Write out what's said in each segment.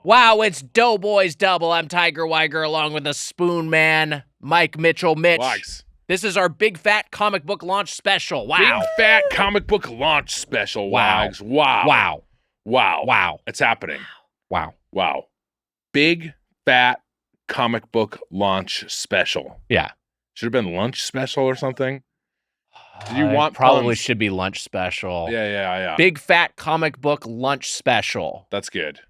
Wow, it's Doughboys Double. I'm Tiger Weiger along with the Spoon Man, Mike Mitchell. Mitch, Wags. This is our big fat comic book launch special. Wow. Big fat comic book launch special, Wow. Wags. Wow. Wow. Wow. Wow. It's happening. Wow. Wow. Big fat comic book launch special. Yeah. Should have been lunch special or something. Do you want probably puns? should be lunch special. Yeah. Big fat comic book lunch special. That's good.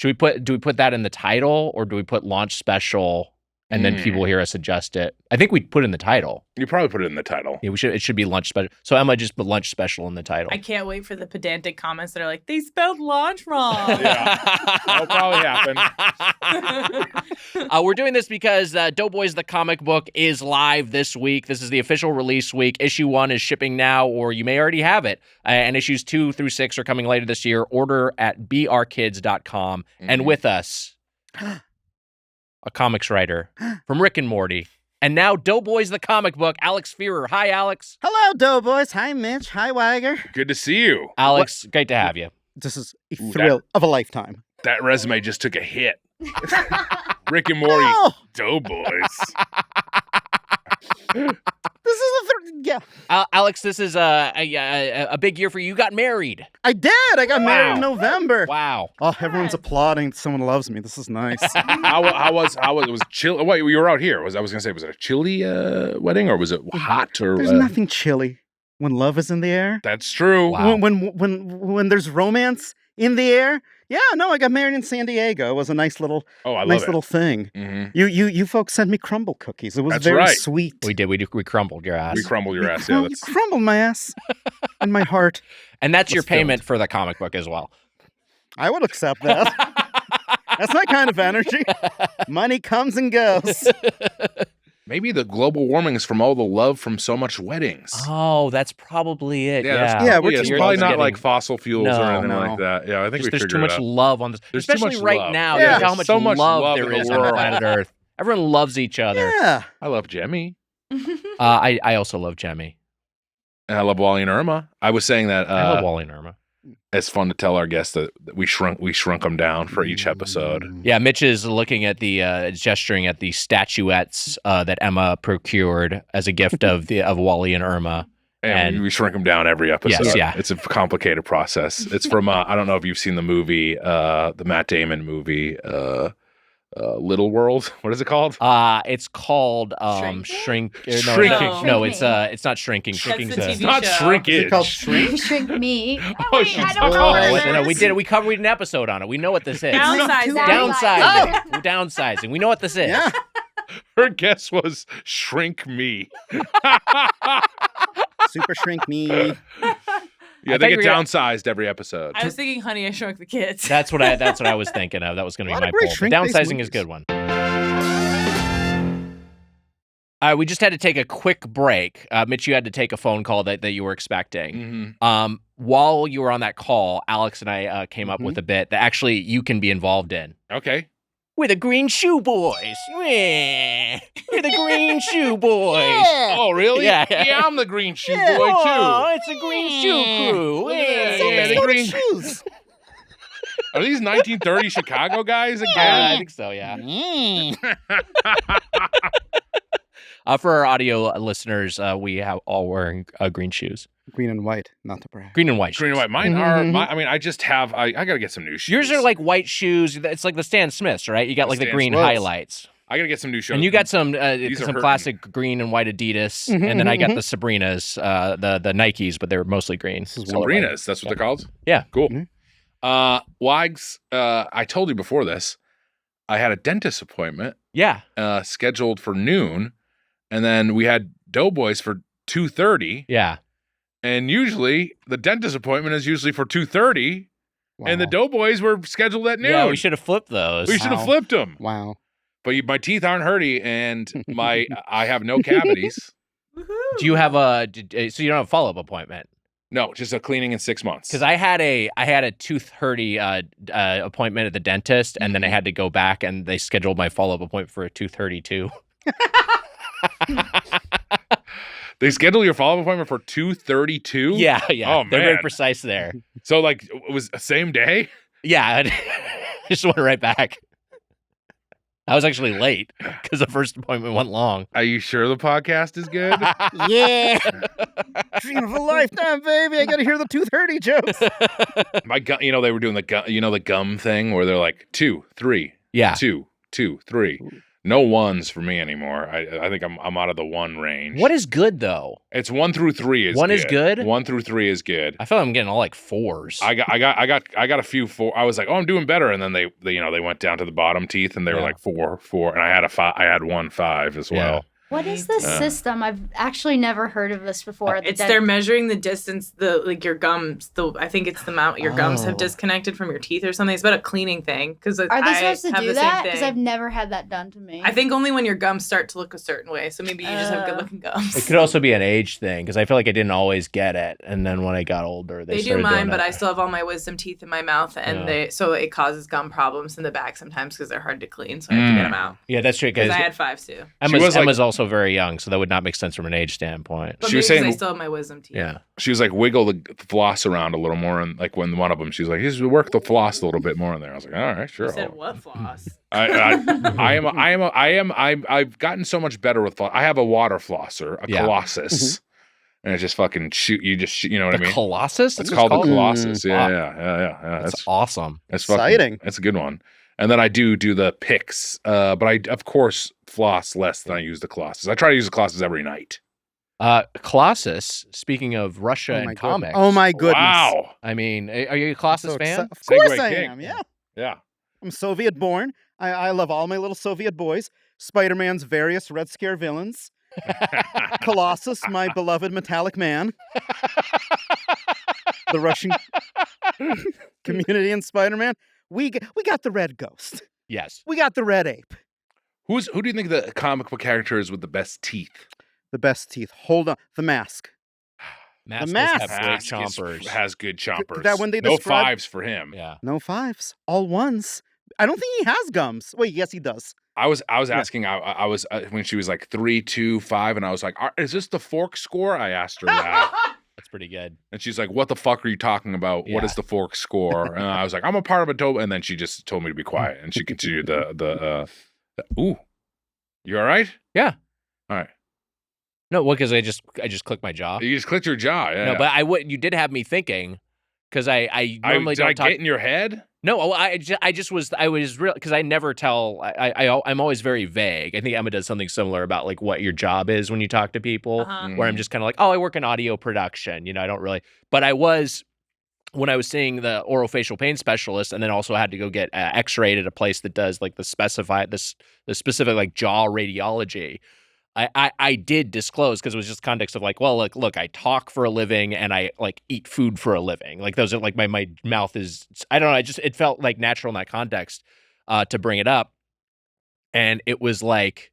Do we put that in the title or do we put launch special and then people hear us adjust it? I think we put it in the title. You probably put it in the title. Yeah, it should be lunch special. So Emma just put lunch special in the title. I can't wait for the pedantic comments that are like, they spelled launch wrong. Yeah. That'll probably happen. We're doing this because Doughboys the comic book is live this week. This is the official release week. Issue 1 is shipping now, or you may already have it. And issues 2 through 6 are coming later this year. Order at brkids.com. And with us, a comics writer from Rick and Morty. And now Doughboys the comic book, Alex Fearer. Hi, Alex. Hello, Doughboys. Hi, Mitch. Hi, Weiger. Good to see you. Alex, great to have you. This is a thrill of a lifetime. That resume just took a hit. Rick and Morty, Doughboys. This is yeah. Alex, this is a big year for you. You got married. I did. I got married in November. Wow. Oh, everyone's applauding. Someone loves me. This is nice. How was it? Was chill? Wait, you were out here. Was it a chilly wedding or was it hot? Or There's nothing chilly when love is in the air. That's true. Wow. When there's romance in the air. Yeah, no, I got married in San Diego. It was a nice little, little thing. Mm-hmm. You folks sent me crumble cookies. It was That's very right. sweet. We did. We crumbled your ass. We crumbled your ass. You crumbled my ass and my heart. And that's your Let's film payment for the comic book as well. I would accept that. That's my kind of energy. Money comes and goes. Maybe the global warming is from all the love from so much weddings. Oh, that's probably it. It's probably not like fossil fuels or anything like that. Yeah, I think there's too much love on this, especially right love. now. Yeah, Look how much so much love there in the is on world. planet Earth. Everyone loves each other. Yeah. I love Jemmy. I also love Jemmy. And I love Wally and Irma. I was saying that I love Wally and Irma. It's fun to tell our guests that we shrunk them down for each episode. Yeah, Mitch is looking at the gesturing at the statuettes that Emma procured as a gift of Wally and Irma. And we shrink them down every episode. Yes, yeah. It's a complicated process. It's from I don't know if you've seen the movie, the Matt Damon movie, Little World. What is it called? It's called Shrinking? Shrinking. No, it's not shrinking. Shrinking's the a TV It's not show. shrinkage. Is it called Shrink? Shrink me. Oh, she's I don't know so what it close. No, is. we did it. We covered an episode on it. We know what this is. Downsizing. Downsizing. We're downsizing. We know what this is. Yeah. Her guess was shrink me. Super Shrink Me. Yeah, they get downsized every episode. I was thinking Honey, I Shrunk the Kids. That's what I was thinking of. That was going to be A lot my of great poll. shrink-based Downsizing is a good one. We just had to take a quick break. Mitch, you had to take a phone call that you were expecting. Mm-hmm. While you were on that call, Alex and I came up with a bit that actually you can be involved in. Okay. We're the Green Shoe Boys. Yeah. We're the Green Shoe Boys. Oh, really? Yeah. Yeah, I'm the green shoe Yeah. boy, too. Oh, it's a Green Shoe Crew. Look at that. Yeah. Yeah, the Go to green- shoes. Are these 1930 Chicago guys I again? think so, yeah. Mm. For our audio listeners, we have all wearing green shoes. Green and white, not to brag. Green and white Green and shoes. white. Mine are, I just have, I got to get some new shoes. Yours are like white shoes. It's like the Stan Smiths, right? You got like the Stan green Smiths. highlights. I got to get some new shoes. And you got some These are hurting. classic green and white Adidas. And then I got the Sabrinas, the Nikes, but they were mostly green. Sabrinas. That's what they're called? Yeah. Cool. Mhm. Wags, I told you before this, I had a dentist appointment Yeah. scheduled for noon. And then we had Doughboys for 2:30. Yeah. And usually the dentist appointment is usually for 2:30. Wow. And the Doughboys were scheduled at noon. Yeah, we should have flipped those. We should have Wow. flipped them. Wow. But my teeth aren't hurty, and I have no cavities. Do you have so you don't have a follow-up appointment? No, just a cleaning in 6 months. Because I had a tooth hurty appointment at the dentist, and then I had to go back, and they scheduled my follow-up appointment for a tooth hurty too. They schedule your follow-up appointment for 2:32? Yeah. Oh, They're very man. precise there. So, like, it was the same day? Yeah. I just went right back. I was actually late because the first appointment went long. Are you sure the podcast is good? Yeah. Dream of a lifetime, baby. I got to hear the 2:30 jokes. My gum, they were doing the gum thing where they're like 2, 3, Yeah. 2, 2, 3. No ones for me anymore. I think I'm out of the 1 range. What is good though? It's 1 through 3 is 1 good. is good? 1 through 3 is good. I feel like I'm getting all like 4s. I got a few 4. I was like, oh, I'm doing better, and then they went down to the bottom teeth, and they were like 4, and I had a 5. I had 1 5 as well. What is this system? I've actually never heard of this before. They're measuring the distance, your gums. I think it's the amount your gums have disconnected from your teeth or something. It's about a cleaning thing. Are they supposed to do that? Because I've never had that done to me. I think only when your gums start to look a certain way. So maybe you just have good looking gums. It could also be an age thing because I feel like I didn't always get it, and then when I got older, they do mine, but I still have all my wisdom teeth in my mouth, and so it causes gum problems in the back sometimes because they're hard to clean. So I have to get them out. Yeah, that's true. Because I had 5 too. Emma's also very young, so that would not make sense from an age standpoint. But she was saying I still have my wisdom teeth. Yeah. She was like, wiggle the floss around a little more, and like when one of them, she was like, just work the floss a little bit more in there. I was like, all right, sure. You said what floss? I've gotten so much better with floss. I have a water flosser, a Colossus. And it's just fucking you know what I mean? Colossus? It's called the Colossus. Wow. Yeah. That's awesome. It's exciting. It's a good one. And then I do the picks, but I, of course, floss less than I use the Colossus. I try to use the Colossus every night. Colossus, speaking of Russia and comics. Oh, my goodness. Wow. I mean, are you a Colossus fan? Of course Segway I King. am, yeah. Yeah. I'm Soviet born. I love all my little Soviet boys. Spider-Man's various Red Scare villains. Colossus, my beloved metallic man. The Russian community in Spider-Man. We got the red ghost. Yes. We got the red ape. Who do you think the comic book character is with the best teeth? The best teeth. Hold on. The Mask. Mask The Mask. have great chompers. Has good chompers. That when they no describe- 5s for him. Yeah. No 5s. All 1s. I don't think he has gums. Wait, yes, he does. I was asking. I was when she was like 3, 2, 5, and I was like, "Is this the fork score?" I asked her that, That's pretty good. and she's like, "What the fuck are you talking about? What Yeah. is the fork score?" And I was like, "I'm a part of a dope," and then she just told me to be quiet, and she continued ooh, you all right? Yeah. All right. No, because I just clicked my jaw. You just clicked your jaw. Yeah. No, but you did have me thinking because I normally don't talk. Get in your head? No, I was real because I never tell. I'm always very vague. I think Emma does something similar about like what your job is when you talk to people, where I'm just kind of like, oh, I work in audio production. I don't really. But I was when I was seeing the orofacial pain specialist, and then also had to go get X-rayed at a place that does like the specific like jaw radiology. I did disclose because it was just context of like, well, look, I talk for a living and I like eat food for a living. Like those are like my mouth is, I don't know. It felt like natural in that context to bring it up. And it was like,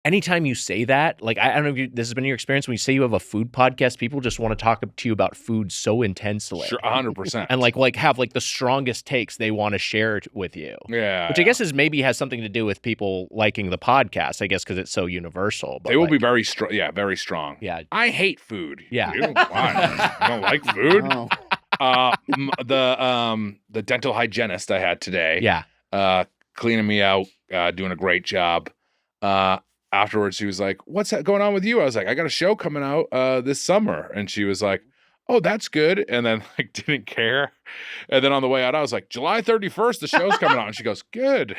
anytime you say that, like, I don't know if this has been your experience when you say you have a food podcast, people just want to talk to you about food so intensely. Sure, 100%. And like have like the strongest takes they want to share with you. Yeah. Which I guess maybe has something to do with people liking the podcast, I guess, because it's so universal. But they will be very strong. Yeah, very strong. Yeah. I hate food. Yeah. Why? I don't like food. Oh. The dental hygienist I had today. Yeah. Cleaning me out, doing a great job. Afterwards, she was like, "What's going on with you?" I was like, "I got a show coming out this summer," and she was like, "Oh, that's good," and then like didn't care. And then on the way out, I was like, "July 31st, the show's coming out," and she goes, "Good."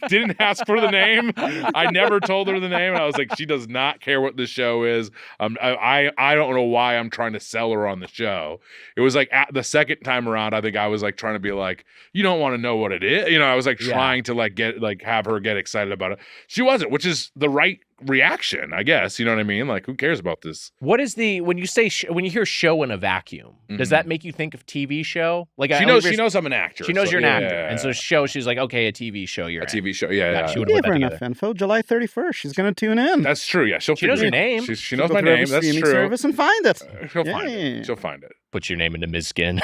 Didn't ask for the name. I never told her the name. And I was like, she does not care what the show is. I don't know why I'm trying to sell her on the show. It was like at the second time around, I think I was like trying to be like, you don't want to know what it is. I was like trying to like have her get excited about it. She wasn't, which is the right reaction, I guess. You know what I mean? Like, who cares about this? What is when you say when you hear show in a vacuum? Does that make you think of TV show? Like she knows I'm an actor. She knows you're an actor, and so show. She's like, okay, a TV show. You're a TV show. Yeah. She would Give put that her together. enough info. July 31st. She's going to tune in. That's true. Yeah, she knows your name. She knows my name. That's true. Service and find it. She'll find it. She'll find it. Put your name into Ms. Skin.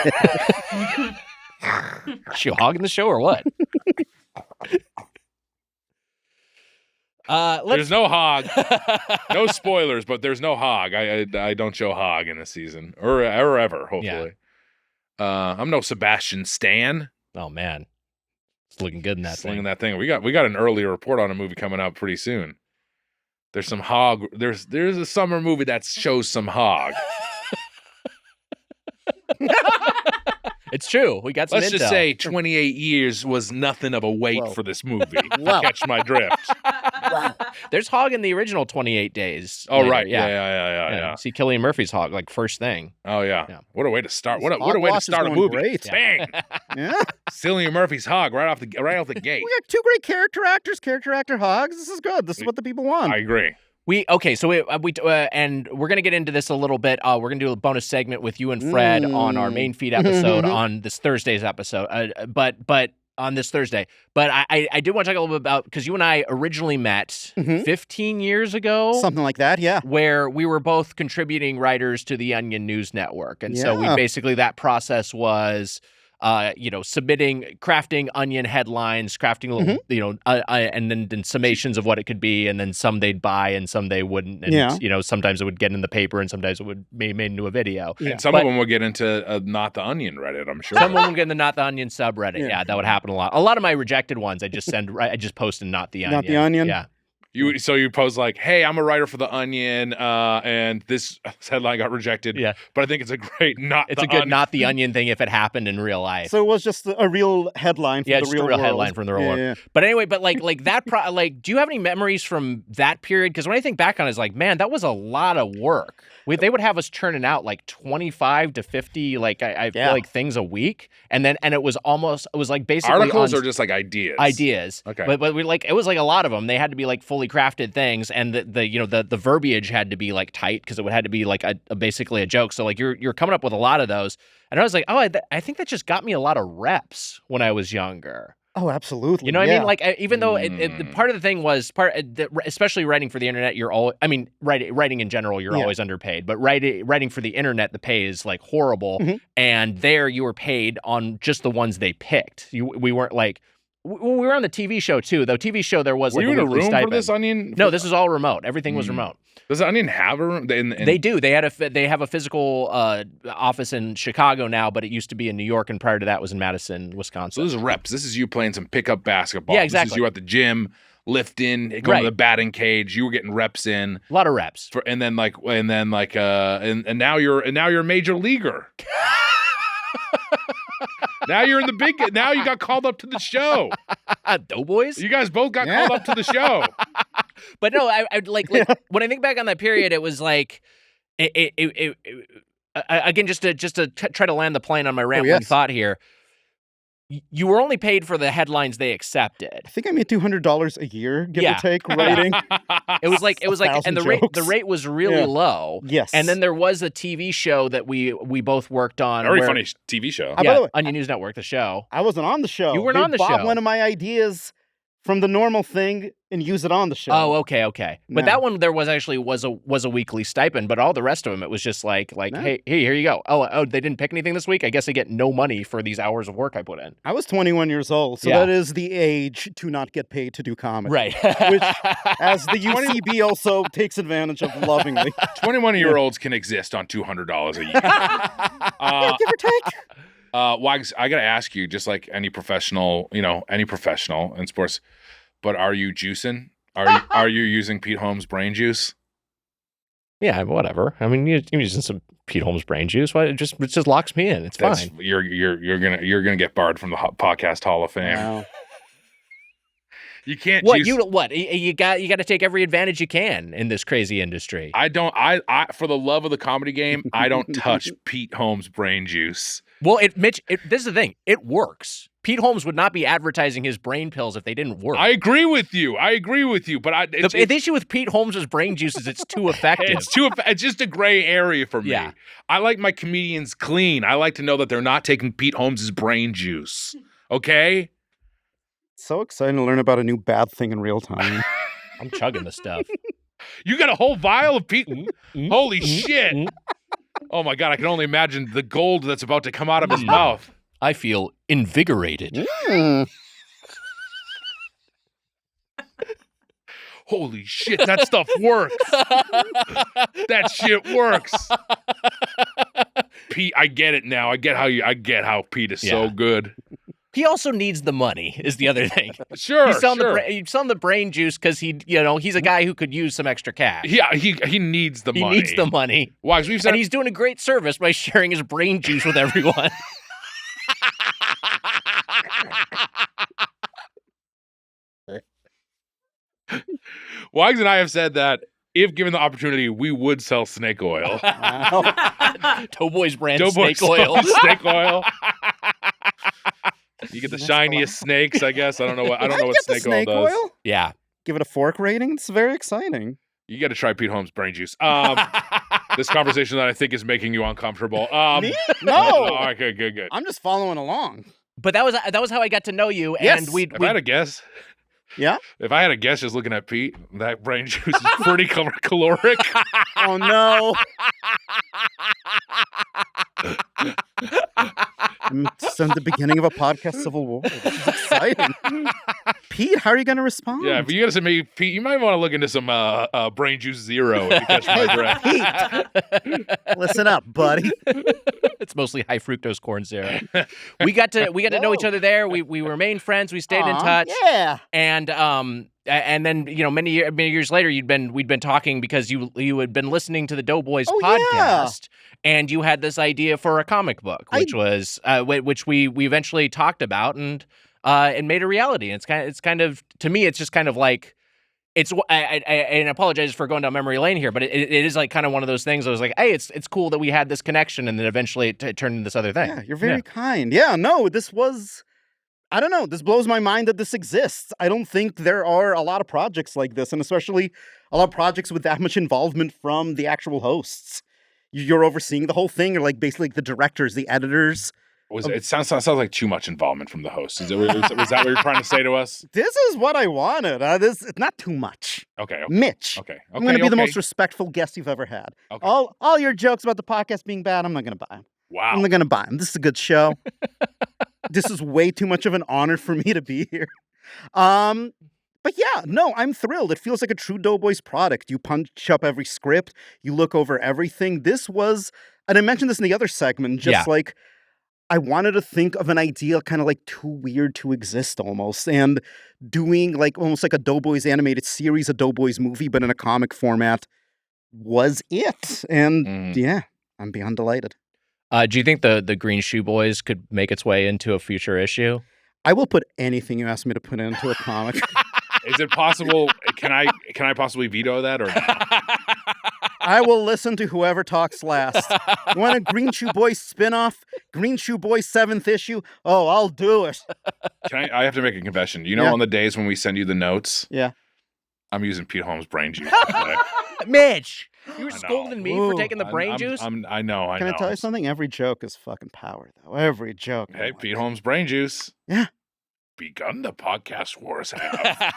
She hogging the show or what? There's no hog. No spoilers, but there's no hog. I don't show hog in this season or ever. Hopefully, I'm no Sebastian Stan. Oh man, it's looking good in that Slinging thing. that thing. We got an earlier report on a movie coming out pretty soon. There's some hog. There's a summer movie that shows some hog. It's true. We got some Let's intel. just say 28 years was nothing of a wait Whoa. for this movie. Wow. Catch my drift. There's hog in the original 28 Days. Oh later. right, yeah. See Cillian Murphy's hog like first thing. Oh yeah. Yeah. What a way to start. What a Hog way to Wash is start a going movie. great. Bang. Yeah. Cillian Murphy's hog right off the gate. We got two great character actor hogs. This is good. This is what the people want. I agree. And we're gonna get into this a little bit. We're gonna do a bonus segment with you and Fred on our main feed episode on this Thursday's episode. But on this Thursday. But I did want to talk a little bit about, because you and I originally met 15 years ago. Something like that, yeah. Where we were both contributing writers to the Onion News Network. And so we basically, that process was, submitting, crafting Onion headlines, crafting little, and then summations of what it could be. And then some they'd buy and some they wouldn't. And, sometimes it would get in the paper and sometimes it would be made into a video. Yeah. And some of them would get into Not the Onion Reddit, I'm sure. Some of them get in the Not the Onion subreddit. Yeah, that would happen a lot. A lot of my rejected ones, I just post in Not the Onion. Not the Onion? Yeah. You post like, hey, I'm a writer for the Onion, and this headline got rejected. Yeah, but I think it's a great It's a good Not the Onion thing if it happened in real life. So it was just a real headline from the real world. Headline from the real world. But anyway, but like that, do you have any memories from that period? Because when I think back on it, it's like, man, that was a lot of work. They would have us churning out like 25 to 50, I feel like things a week, and it was like basically articles or just like ideas. Ideas. Okay. But we it was like a lot of them. They had to be like fully crafted things, and the verbiage had to be like tight because it had to be like basically a joke. So like you're coming up with a lot of those, and I was like, I think that just got me a lot of reps when I was younger. Oh, absolutely. You know what I mean? Like, even though part of the thing was especially writing for the internet, writing in general, you're always underpaid. But writing for the internet, the pay is like horrible. And there you were paid on just the ones they picked. We weren't like. We were on the TV show too. The TV show there was were like you a in a weekly room stipend. for this Onion? No, this was all remote. Everything was remote. Does the Onion have a room? They do. They have a physical office in Chicago now, but it used to be in New York, and prior to that was in Madison, Wisconsin. So this is reps. This is you playing some pickup basketball. Yeah, exactly. This is you at the gym, lifting, going to the batting cage. You were getting reps in. A lot of reps. And now you're a major leaguer. Now you're in the big. Now you got called up to the show. Doughboys. You guys both got called up to the show. But no, I like when I think back on that period, it was like again, just to try to land the plane on my rambling thought here. You were only paid for the headlines they accepted. I think I made $200 a year, give or take, writing. It was like, and the rate was really low. Yes. And then there was a TV show that we both worked on. Very funny TV show. By the way, Onion News Network, the show. I wasn't on the show. You weren't on the show. They bought show. one of my ideas from the normal thing and use it on the show. Oh, okay. But that one there was a weekly stipend, but all the rest of them it was just like hey, here you go. Oh, they didn't pick anything this week. I guess I get no money for these hours of work I put in. I was 21 years old, so that is the age to not get paid to do comedy. Right. Which, as the UCB also takes advantage of lovingly. 21-year-olds can exist on $200 a year. Give or take. Wags, I gotta ask you, just like any professional in sports, but are you juicing? Are you using Pete Holmes' brain juice? Yeah, whatever. I mean, you're using some Pete Holmes brain juice. It just locks me in. It's fine. You're gonna get barred from the podcast Hall of Fame. Wow. You can't. You got to take every advantage you can in this crazy industry. I for the love of the comedy game, I don't touch Pete Holmes' brain juice. Well, this is the thing. It works. Pete Holmes would not be advertising his brain pills if they didn't work. I agree with you, but the issue with Pete Holmes' brain juice is it's too effective. It's just a gray area for me. Yeah. I like my comedians clean. I like to know that they're not taking Pete Holmes' brain juice. Okay? So exciting to learn about a new bad thing in real time. I'm chugging the stuff. You got a whole vial of Pete. Holy shit. Oh my God, I can only imagine the gold that's about to come out of his mouth. I feel invigorated. holy shit, that stuff works. That shit works. Pete, I get it now. I get how Pete is so good. He also needs the money, is the other thing. Sure, he's selling the brain juice because he's a guy who could use some extra cash. Yeah, he needs the money. He needs the money. Why? And he's doing a great service by sharing his brain juice with everyone. Wags and I have said that if given the opportunity, we would sell snake oil. Doughboys brand snake oil. Snake oil. You get the shiniest snakes, I guess. I don't know what snake oil does. Yeah. Give it a fork rating. It's very exciting. You got to try Pete Holmes' brain juice. This conversation that I think is making you uncomfortable. Me? No. Okay, good. I'm just following along. But that was how I got to know you. Yes. And If I had a guess. Yeah? If I had a guess just looking at Pete, that brain juice is pretty caloric. Oh, no. It's the beginning of a podcast civil war. This is exciting. Pete, how are you going to respond? Yeah, if you gotta say me, Pete, you might want to look into some brain juice zero if you catch my drift. Pete, listen up, buddy. It's mostly high fructose corn syrup. We got to know each other there. We remained friends. We stayed in touch. Yeah. And then many years later we'd been talking because you had been listening to the Doughboys podcast, and you had this idea for a comic book, which we eventually talked about and made a reality. And it's kind of to me, it's just kind of like. And I apologize for going down memory lane here, but it is like kind of one of those things. I was like, hey, it's cool that we had this connection, and then eventually it turned into this other thing. Yeah, you're very kind. Yeah, no, this was, I don't know, this blows my mind that this exists. I don't think there are a lot of projects like this, and especially a lot of projects with that much involvement from the actual hosts. You're overseeing the whole thing, or like basically like the directors, the editors. It sounds like too much involvement from the host. Was that what you're trying to say to us? This is what I wanted. It's not too much. Okay. Mitch. Okay. I'm going to be the most respectful guest you've ever had. Okay. All your jokes about the podcast being bad, I'm not going to buy them. Wow. I'm not going to buy them. This is a good show. This is way too much of an honor for me to be here. But yeah, no, I'm thrilled. It feels like a true Doughboys product. You punch up every script. You look over everything. This was, and I mentioned this in the other segment, like, I wanted to think of an idea kind of like too weird to exist almost, and doing like almost like a Doughboys animated series, a Doughboys movie, but in a comic format was it. And yeah, I'm beyond delighted. Do you think the Green Shoe Boys could make its way into a future issue? I will put anything you ask me to put into a comic. Is it possible? Can I possibly veto that or not? I will listen to whoever talks last. You want a Green Shoe Boys spinoff? Green Shoe Boys 7th issue? Oh, I'll do it. I have to make a confession. You know, on the days when we send you the notes, I'm using Pete Holmes' brain juice. Mitch, you were scolding me for taking the brain juice? I know. Can I tell you something? Every joke is fucking power, though. Every joke. Hey, Pete Holmes' brain juice. Yeah. Begun the podcast wars have.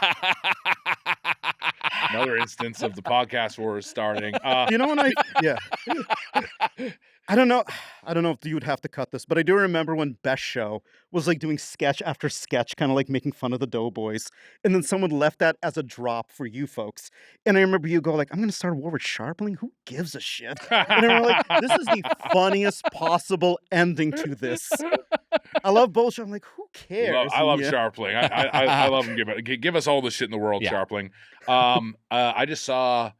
Another instance of the podcast wars starting. You know when I don't know if you would have to cut this, but I do remember when Best Show was like doing sketch after sketch, kind of like making fun of the Doughboys, and then someone left that as a drop for you folks. And I remember you go like, "I'm going to start a war with Sharpling. Who gives a shit?" And they were like, "This is the funniest possible ending to this." I love bullshit. I'm like, who cares? I love Sharpling. I love him. Give us all the shit in the world, Sharpling. I just saw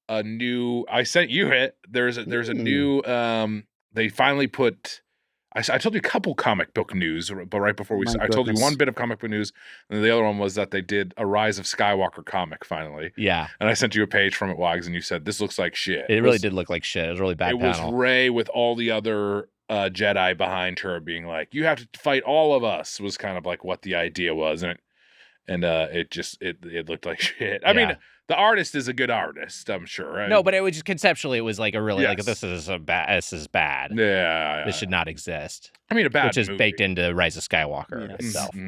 a new. I sent you it. There's a new. They finally put. I told you a couple comic book news, but right before I told you one bit of comic book news, and the other one was that they did a Rise of Skywalker comic finally. Yeah. And I sent you a page from it, Wags, and you said this looks like shit. It really did look like shit. It was a really bad. It was Rey with all the other Jedi behind her, being like, "You have to fight all of us." Was kind of like what the idea was, and it looked like shit. I mean, the artist is a good artist, I'm sure. Right? No, but it was just conceptually, it was like a really like this is bad. Yeah, this should not exist. I mean, which is baked into Rise of Skywalker itself. All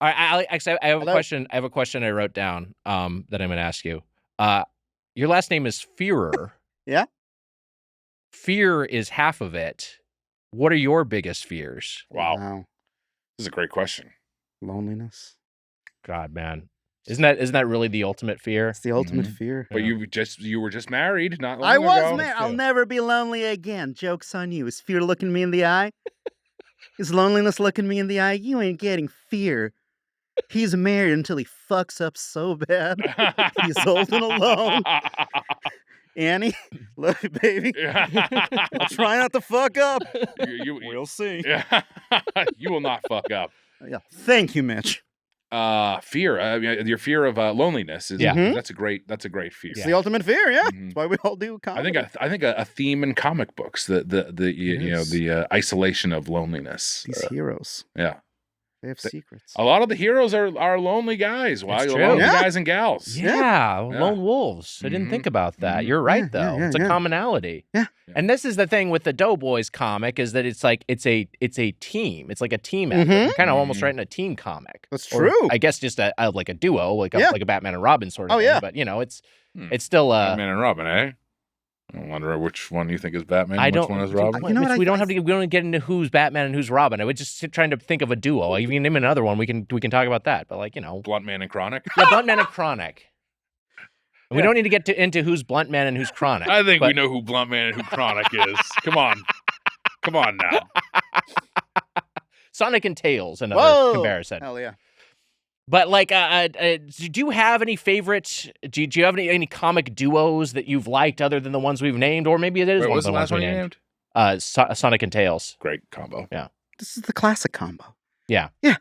right, Alex, I have a question. I have a question I wrote down that I'm going to ask you. Your last name is Fearer. Yeah. Fear is half of it. What are your biggest fears? Wow. This is a great question. Loneliness. God, man. Isn't that really the ultimate fear? It's the ultimate Mhm. fear. But you were just married not long I ago. was, man. I'll never be lonely again. Joke's on you. Is fear looking me in the eye? Is loneliness looking me in the eye? You ain't getting fear. He's married until he fucks up so bad. He's old and alone. Annie, love you, baby. I'll try not to fuck up. We'll see. You will not fuck up. Yeah. Thank you, Mitch. Fear. I mean, your fear of loneliness is Yeah. that's a great fear. It's the ultimate fear, yeah. Mhm. That's why we all do comedy. I think a theme in comic books, the isolation of loneliness. These heroes, Yeah. they have secrets. A lot of the heroes are lonely guys. Wow, It's a true. lot of the Yeah. guys and gals. Yeah, lone wolves. I didn't Mhm. think about that. Mhm. You're right, Yeah, though. yeah, It's a yeah. commonality. Yeah. And this is the thing with the Doughboys comic is that it's like it's a team. It's like a team effort. Mhm. You're kind of almost Mhm. writing a teen comic. That's Or true. I guess just like a duo, like Yeah. a Batman and Robin sort of Oh, thing. yeah. But it's Hmm. it's still Batman and Robin, eh? I wonder which one you think is Batman. I Which don't. one is Robin? You know what, we I- don't have to. We don't get into who's Batman and who's Robin. I was just trying to think of a duo. If you can name another one, we can talk about that. But Blunt Man and Chronic. yeah, Bluntman and Chronic. And we don't need to get into who's Bluntman and who's Chronic. I think we but- know who Blunt Man and who Chronic is. Come on now. Sonic and Tails, another Whoa! comparison. Hell yeah. But do you have any favorites? Do you have any comic duos that you've liked other than the ones we've named, or maybe it is Wait, one what of was the the ones last we one you named? named? Sonic and Tails. Great combo. This is the classic combo. Yeah. Yeah.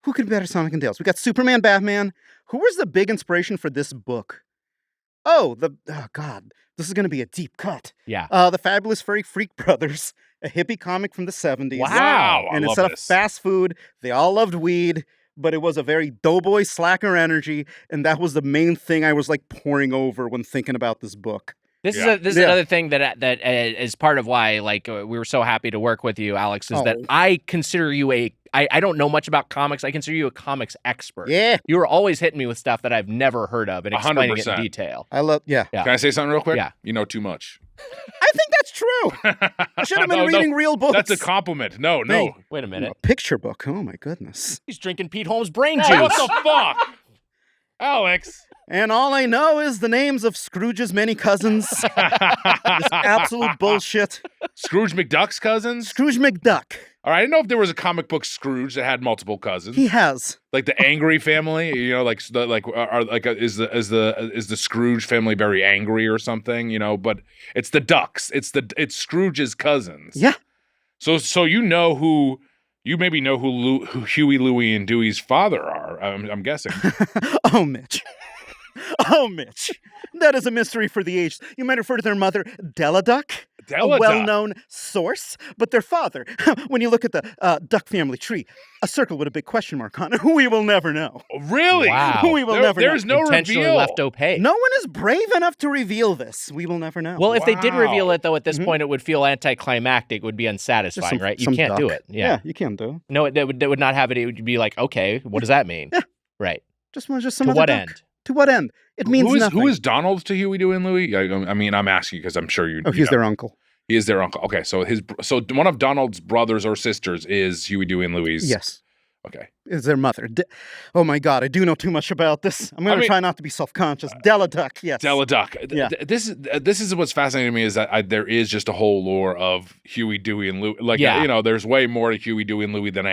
Who could be better Sonic and Tails? We got Superman, Batman. Who was the big inspiration for this book? Oh, God. This is going to be a deep cut. Yeah. The Fabulous Furry Freak Brothers, a hippie comic from the 70s. Wow. And I love instead of this. fast food, they all loved weed, but it was a very doughboy slacker energy, and that was the main thing I was like poring over when thinking about this book. This Yeah. is Yeah. another thing that is part of why we were so happy to work with you, Alex. Is that Oh. I consider you I don't know much about comics. I consider you a comics expert. Yeah. You were always hitting me with stuff that I've never heard of and explaining it in 100%. detail. I love, yeah. Yeah. Can I say something real quick? Yeah. You know too much. I think that's true. I should have been No, reading real books. That's a compliment. No. Wait a minute. A picture book. Oh my goodness. He's drinking Pete Holmes' brain Oh, juice. what the fuck? Alex. And all I know is the names of Scrooge's many cousins. This absolute bullshit. Scrooge McDuck's cousins? Scrooge McDuck. All right, I didn't know if there was a comic book Scrooge that had multiple cousins. He has. Like the angry family, is the Scrooge family very angry or something, but it's the Ducks. It's Scrooge's cousins. Yeah. So you maybe know who Huey, Louie, and Dewey's father are. I'm guessing. Oh, Mitch. Oh, Mitch. That is a mystery for the ages. You might refer to their mother, Della Duck, a Della well-known source, but their father, when you look at the Duck family tree, a circle with a big question mark on it, we will never know. Really? Wow. We will never know. There's no Intentionally reveal. left opaque. No one is brave enough to reveal this. We will never know. Well, if they did reveal Wow. it, though, at this Mhm. point, it would feel anticlimactic. It would be unsatisfying, right? You some can't do duck. it. Yeah. You can't do it. No, that would not have it. It would be like, okay, what does that mean? Yeah. Right. Just some To other what duck. end? To what end? It means nothing. Who is Donald to Huey, Dewey, and Louie? I mean, I'm asking because I'm sure you. Oh, he's their uncle. He is their uncle. Okay, so one of Donald's brothers or sisters is Huey, Dewey, and Louie's. Yes. Okay. Is their mother. Oh my God, I do know too much about this. I'm going to try not to be self-conscious. Della Duck, yes. Della Duck. Yeah. This is what's fascinating to me is that there is just a whole lore of Huey, Dewey, and Louie. Like, Yeah. there's way more to Huey, Dewey, and Louie than I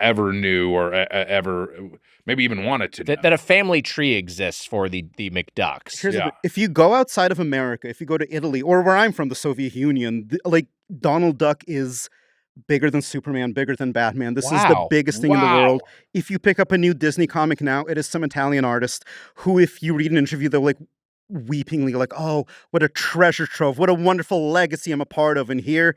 ever knew or ever maybe even wanted to know. That a family tree exists for the McDucks. Here's the Yeah. thing. If you go outside of America, if you go to Italy, or where I'm from, the Soviet Union, Donald Duck is bigger than Superman, bigger than Batman. This is the Wow. biggest thing in the Wow. world. If you pick up a new Disney comic now, it is some Italian artist who, if you read an interview, they're weepingly oh, what a treasure trove, what a wonderful legacy I'm a part of. And here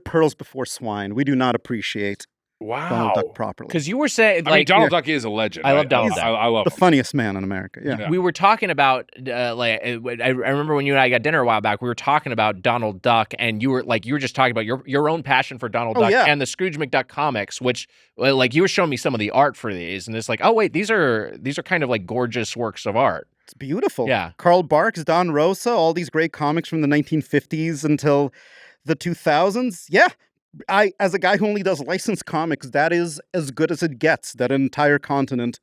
pearls before swine. We do not appreciate Wow. Donald Duck properly. Because you were saying, I mean, Donald yeah. Duck is a legend. I love Donald Duck. I love The him. funniest man in America. Yeah. Yeah. we were talking about, I remember when you and I got dinner a while back, we were talking about Donald Duck, and you were just talking about your own passion for Donald Duck yeah. and the Scrooge McDuck comics, which you were showing me some of the art for these, and it's like, oh wait, these are kind of gorgeous works of art. It's beautiful. Yeah. Carl Barks, Don Rosa, all these great comics from the 1950s until the 2000s. Yeah. As a guy who only does licensed comics, that is as good as it gets, that an entire continent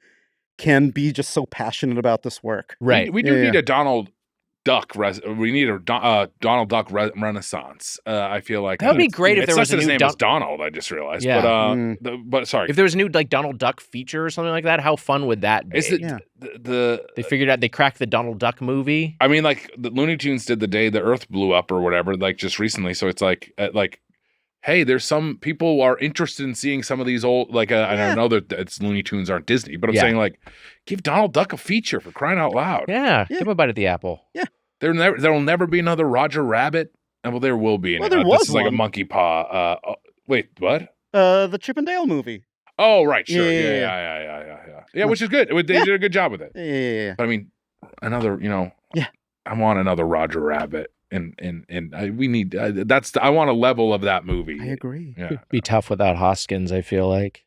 can be just so passionate about this work. Right. We do Yeah, need a Donald Duck. We need a Donald Duck renaissance. I feel like That would be great if it there sucks was a that his new name was Donald. I just realized. Yeah. But sorry. If there was a new like Donald Duck feature or something like that, how fun would that be? Is it Yeah. They figured out they cracked the Donald Duck movie. I mean, like the Looney Tunes did the day the Earth blew up or whatever, like just recently. So it's like, hey, there's some people are interested in seeing some of these old, like, I don't know that it's Looney Tunes aren't Disney, but I'm saying like, give Donald Duck a feature for crying out loud. Yeah, give him a bite at the apple. Yeah. There'll never be another Roger Rabbit. Well, there will be. Well, there this was is like a one. monkey paw. Wait, what? The Chip and Dale movie. Oh, right, sure, Yeah. yeah, which is good. They did a good job with it. Yeah. But I mean, another, Yeah. I want another Roger Rabbit, and we need I want a level of that movie. I agree. Yeah, It'd be tough without Hoskins, I feel like.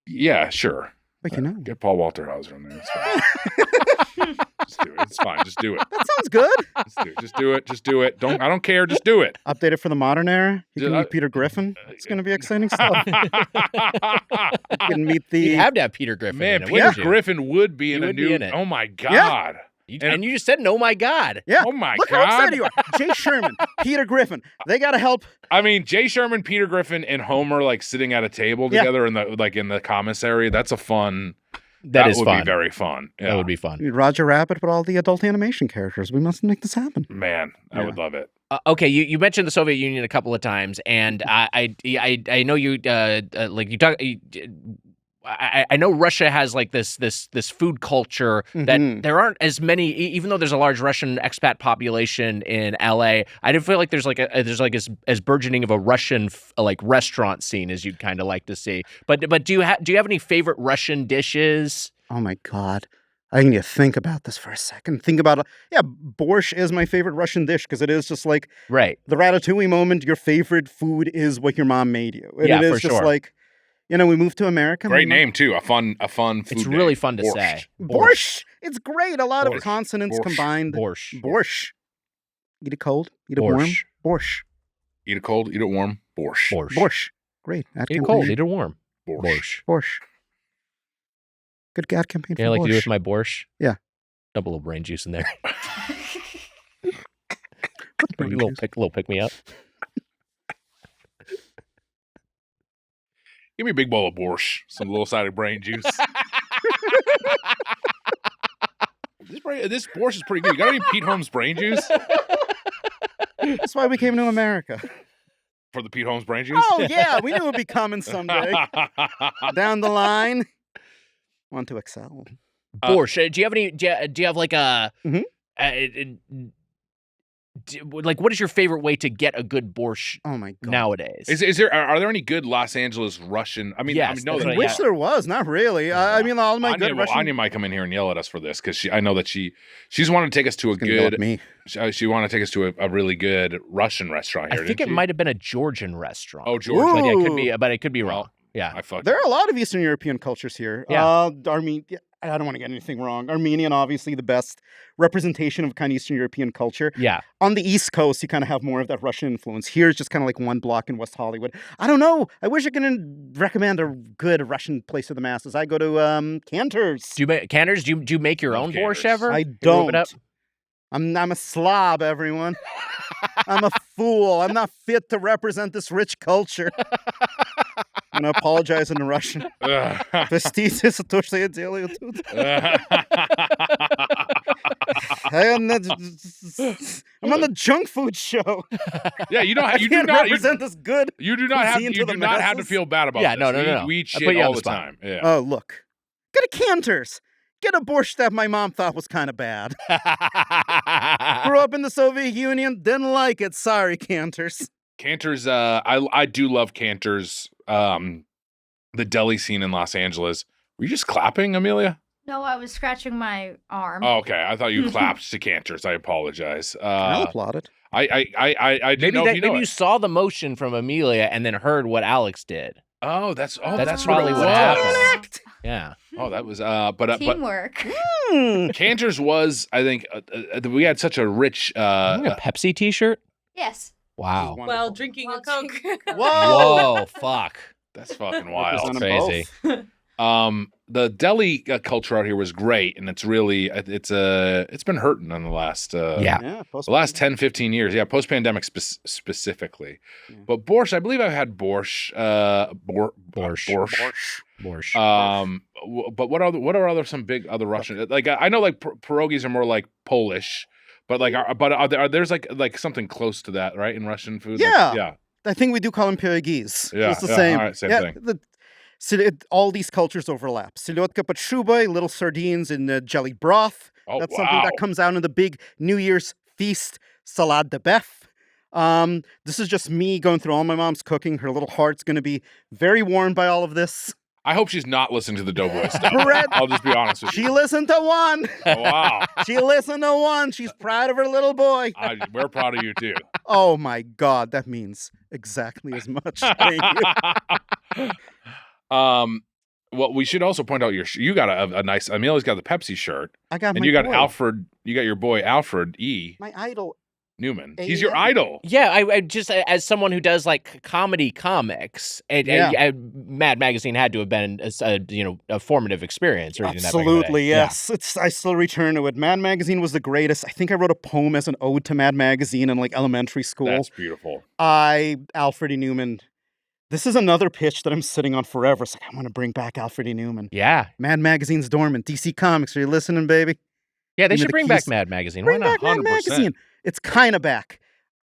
yeah, sure. But Get Paul Walter Hauser in there. It's fine. Just do it. It's fine. Just do it. That sounds good. Just do it. Just do it. I don't care. Just do it. Updated for the modern era. You can Did I- meet Peter Griffin. It's going to be exciting stuff. You can meet the. You'd have to have Peter Griffin Man, in it, Peter wouldn't you? Griffin would be in He a would be new. in it. Oh my God. And you just said, "Oh my God!" Yeah. Oh my Look how God. excited you are. Jay Sherman, Peter Griffin. They got to help. I mean, Jay Sherman, Peter Griffin, and Homer like sitting at a table Yeah. together in the commissary. That's a fun. That is would fun. be very fun. Yeah. That would be fun. Roger Rabbit with all the adult animation characters. We must make this happen. Man, I Yeah. would love it. Okay, you mentioned the Soviet Union a couple of times, and I know you like you talk. I know Russia has like this food culture that Mhm. there aren't as many, even though there's a large Russian expat population in LA. I didn't feel like there's as burgeoning of a Russian like restaurant scene as you'd kind of like to see. But do you have any favorite Russian dishes? Oh my God. I need to think about this for a second. Think about it. Yeah, borscht is my favorite Russian dish because it is just like Right. the ratatouille moment. Your favorite food is what your mom made you. And Yeah, it is for just sure. like, we moved to America. Great my mom- name too. A fun food. It's name. really fun to Borscht. say. Borscht. It's great. A lot Borscht. of consonants Borscht. combined. Borscht. Borscht. Eat it cold. Eat it warm. Borscht. Borscht. Eat it cold. Eat it warm. Borscht. Borscht. Borscht. Great. Ad Eat it campaign. cold. Eat it warm. Borscht. Borscht. Borscht. Good ad campaign for Yeah, like you do with borscht. my borscht. Yeah. Dump a little brain juice in there. Brain little juice. pick me up. Give me a big bowl of borscht. Some little sided brain juice. This borscht is pretty good. You got any Pete Holmes brain juice That's why we came to America. for the Pete Holmes brain juice? Oh, yeah. We knew it would be coming someday. Down the line. Want to excel. Borscht. Do you have any? Do you have like a? Mhm. Like, what is your favorite way to get a good borscht Oh, my God. nowadays? Are there any good Los Angeles Russian? I mean, Yes, no, that's I what I wish got. there was. Not really. I mean, all my Anya, good Russian... Anya might come in here and yell at us for this because I know that she's wanted to take us to a Gonna yell at good. me. She wanted to take us to a really good Russian restaurant I here. think it didn't she? might have been a Georgian restaurant. Oh, Georgia. But yeah, it could Ooh. be, but it could be wrong. Yeah. I fucked. There are a lot of Eastern European cultures here. Yeah. I don't want to get anything wrong. Armenian, obviously, the best representation of kind of Eastern European culture. Yeah. On the East Coast, you kind of have more of that Russian influence. Here's just kind of like one block in West Hollywood. I don't know. I wish I could recommend a good Russian place for the masses. I go to Cantor's. Do you make Canners? Do you make your Love own Canners. borscht ever? I You whip don't. it up? I'm a slob, everyone. I'm a fool. I'm not fit to represent this rich culture. I'm going to apologize in Russian. Простите, то, что я делаю тут. I'm on the junk food show. Yeah, you don't. I Have, you do can't not. represent this good. You do not have. cuisine You to the do not have to masses. feel bad about. Yeah, this. no. We eat I shit put you on all the the spot. time. Yeah. Oh, look. Get a Cantor's. Get a borscht that my mom thought was kind of bad. Grew up in the Soviet Union, didn't like it. Sorry, Cantor's. Cantor's. I do love Cantor's. The deli scene in Los Angeles. Were you just clapping, Amelia? No, I was scratching my arm. Oh, okay. I thought you clapped to Cantor's. I apologize. I'll applaud it. I didn't know if you know maybe you it. saw the motion from Amelia and then heard what Alex did. That's That's what probably it what was. happened. Yeah. Oh, that was but Teamwork. Cantor's was, I think, we had such a rich. Wearing a Pepsi T-shirt. Yes. Wow. While drinking a Coke. Whoa! Whoa! Fuck. That's fucking Represent wild. them Crazy. both. The deli culture out here was great, and it's really it's been hurting in the last Yeah. the last 10, 15 years. Yeah, post-pandemic specifically. Yeah. But borscht, I believe I've had borscht. Borscht. But what are other some big other Russian? Like I know like pierogies are more like Polish, but like there's like something close to that, right, in Russian food? Yeah. Like, yeah. I think we do call them pierogies. Yeah, It's the yeah, same. all right, same thing. All these cultures overlap. Selyotka pod shubой, little sardines in jelly broth. Oh, That's something that comes out in the big New Year's feast, salade de bœuf. This is just me going through all my mom's cooking. Her little heart's going to be very warmed by all of this. I hope she's not listening to the Doughboy stuff. Bread. I'll just be honest with you. She listened to one. Oh, wow. She listened to one. She's proud of her little boy. We're proud of you too. Oh my God, that means exactly as much. Thank you. Well, we should also point out you got a nice. Amelia's got the Pepsi shirt, I got and my you got boy. Alfred. You got your boy Alfred E. My idol. Newman. A- He's your yeah. idol. Yeah, I just as someone who does like comedy comics, Mad Magazine had to have been a formative experience. Reading that back in the day. Absolutely, yes. I still return to it. Mad Magazine was the greatest. I think I wrote a poem as an ode to Mad Magazine in like elementary school. That's beautiful. Alfred E. Newman. This is another pitch that I'm sitting on forever. It's like, I want to bring back Alfred E. Newman. Yeah, Mad Magazine's dormant. DC Comics, are you listening, baby? yeah, they Give me should the bring back keys. Mad Magazine. Why Bring not? back Mad 100%. Magazine. It's kind of back.